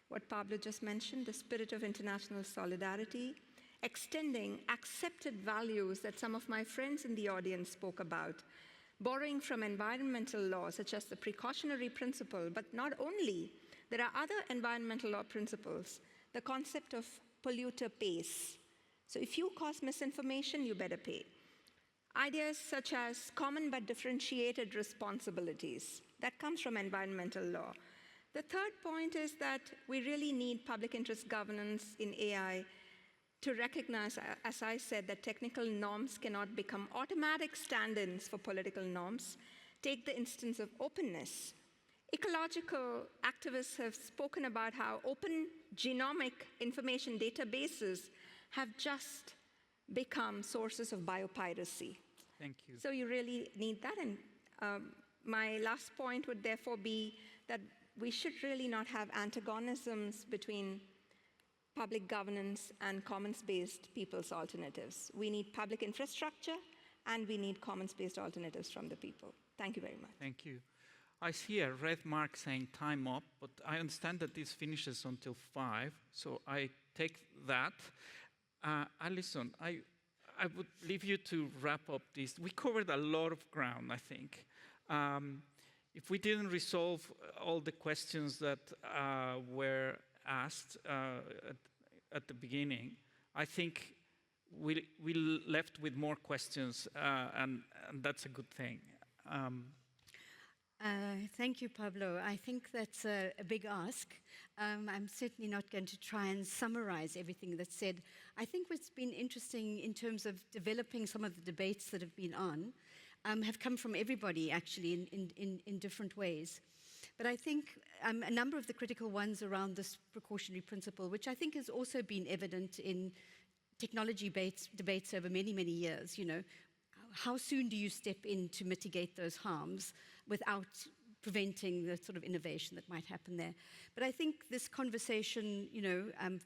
what Pablo just mentioned, the spirit of international solidarity, extending accepted values that some of my friends in the audience spoke about, borrowing from environmental law, such as the precautionary principle, but not only. There are other environmental law principles, the concept of polluter pays. So if you cause misinformation, you better pay. Ideas such as common but differentiated responsibilities, that comes from environmental law. The third point is that we really need public interest governance in AI to recognize, as I said, that technical norms cannot become automatic stand-ins for political norms. Take the instance of openness. Ecological activists have spoken about how open genomic information databases have just become sources of biopiracy. Thank you. So you really need that. And my last point would therefore be that we should really not have antagonisms between public governance and commons-based people's alternatives. We need public infrastructure, and we need commons-based alternatives from the people. Thank you very much. Thank you. I see a red mark saying time up, but I understand that this finishes until 5, so I take that. Alison, I would leave you to wrap up this. We covered a lot of ground, I think. If we didn't resolve all the questions that were asked at the beginning, I think we left with more questions, and that's a good thing. Thank you, Pablo. I think that's a big ask. I'm certainly not going to try and summarize everything that's said. I think what's been interesting in terms of developing some of the debates that have been on have come from everybody, actually, in different ways. But I think a number of the critical ones around this precautionary principle, which I think has also been evident in technology debates over many, many years, you know, how soon do you step in to mitigate those harms without preventing the sort of innovation that might happen there? But I think this conversation, you know,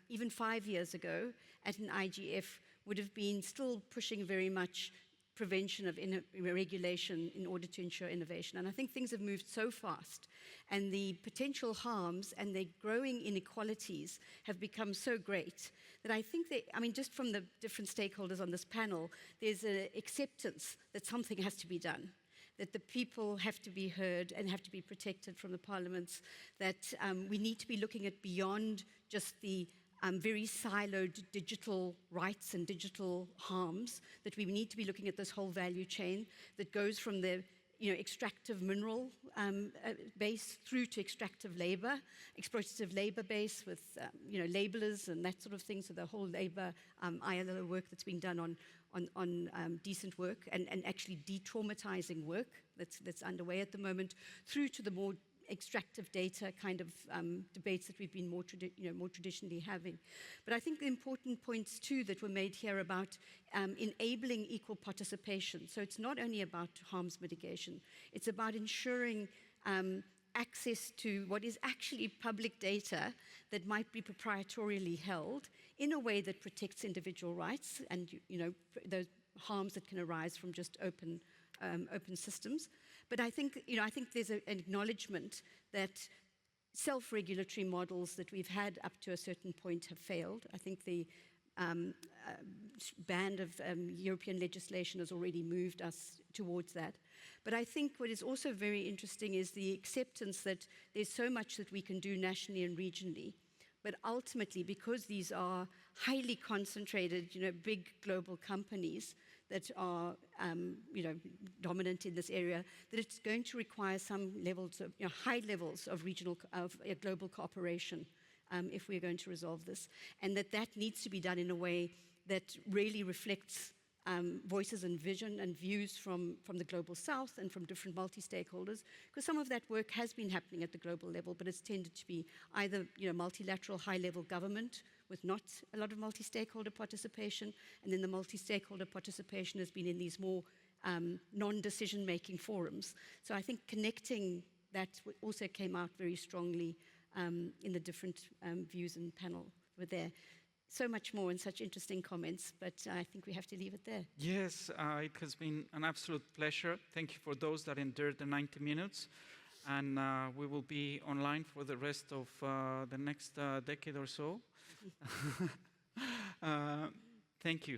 even 5 years ago at an IGF would have been still pushing very much prevention of regulation in order to ensure innovation. And I think things have moved so fast, and the potential harms and the growing inequalities have become so great that I think that, I mean, just from the different stakeholders on this panel, there's an acceptance that something has to be done, that the people have to be heard and have to be protected from the parliaments, that we need to be looking at beyond just the very siloed digital rights and digital harms, that we need to be looking at this whole value chain that goes from the extractive mineral base through to extractive labor, exploitative labor base with labelers and that sort of thing. So the whole labor ILO work that's being done on decent work and actually de-traumatizing work that's underway at the moment, through to the more extractive data kind of debates that we've been more traditionally having. But I think the important points too that were made here about enabling equal participation. So it's not only about harms mitigation, it's about ensuring access to what is actually public data that might be proprietorially held in a way that protects individual rights and those harms that can arise from just open systems. But I think there's an acknowledgement that self-regulatory models that we've had up to a certain point have failed. I think the band of European legislation has already moved us towards that. But I think what is also very interesting is the acceptance that there's so much that we can do nationally and regionally. But ultimately, because these are highly concentrated, big global companies that are, dominant in this area, that it's going to require some levels of, high levels of global cooperation if we're going to resolve this, and that needs to be done in a way that really reflects voices and vision and views from the global south and from different multi-stakeholders, because some of that work has been happening at the global level, but it's tended to be either multilateral high-level government with not a lot of multi-stakeholder participation, and then the multi-stakeholder participation has been in these more non-decision-making forums. So I think connecting that also came out very strongly in the different views and panel were there. So much more and such interesting comments, but I think we have to leave it there. Yes, it has been an absolute pleasure. Thank you for those that endured the 90 minutes. And we will be online for the rest of the next decade or so. Thank you.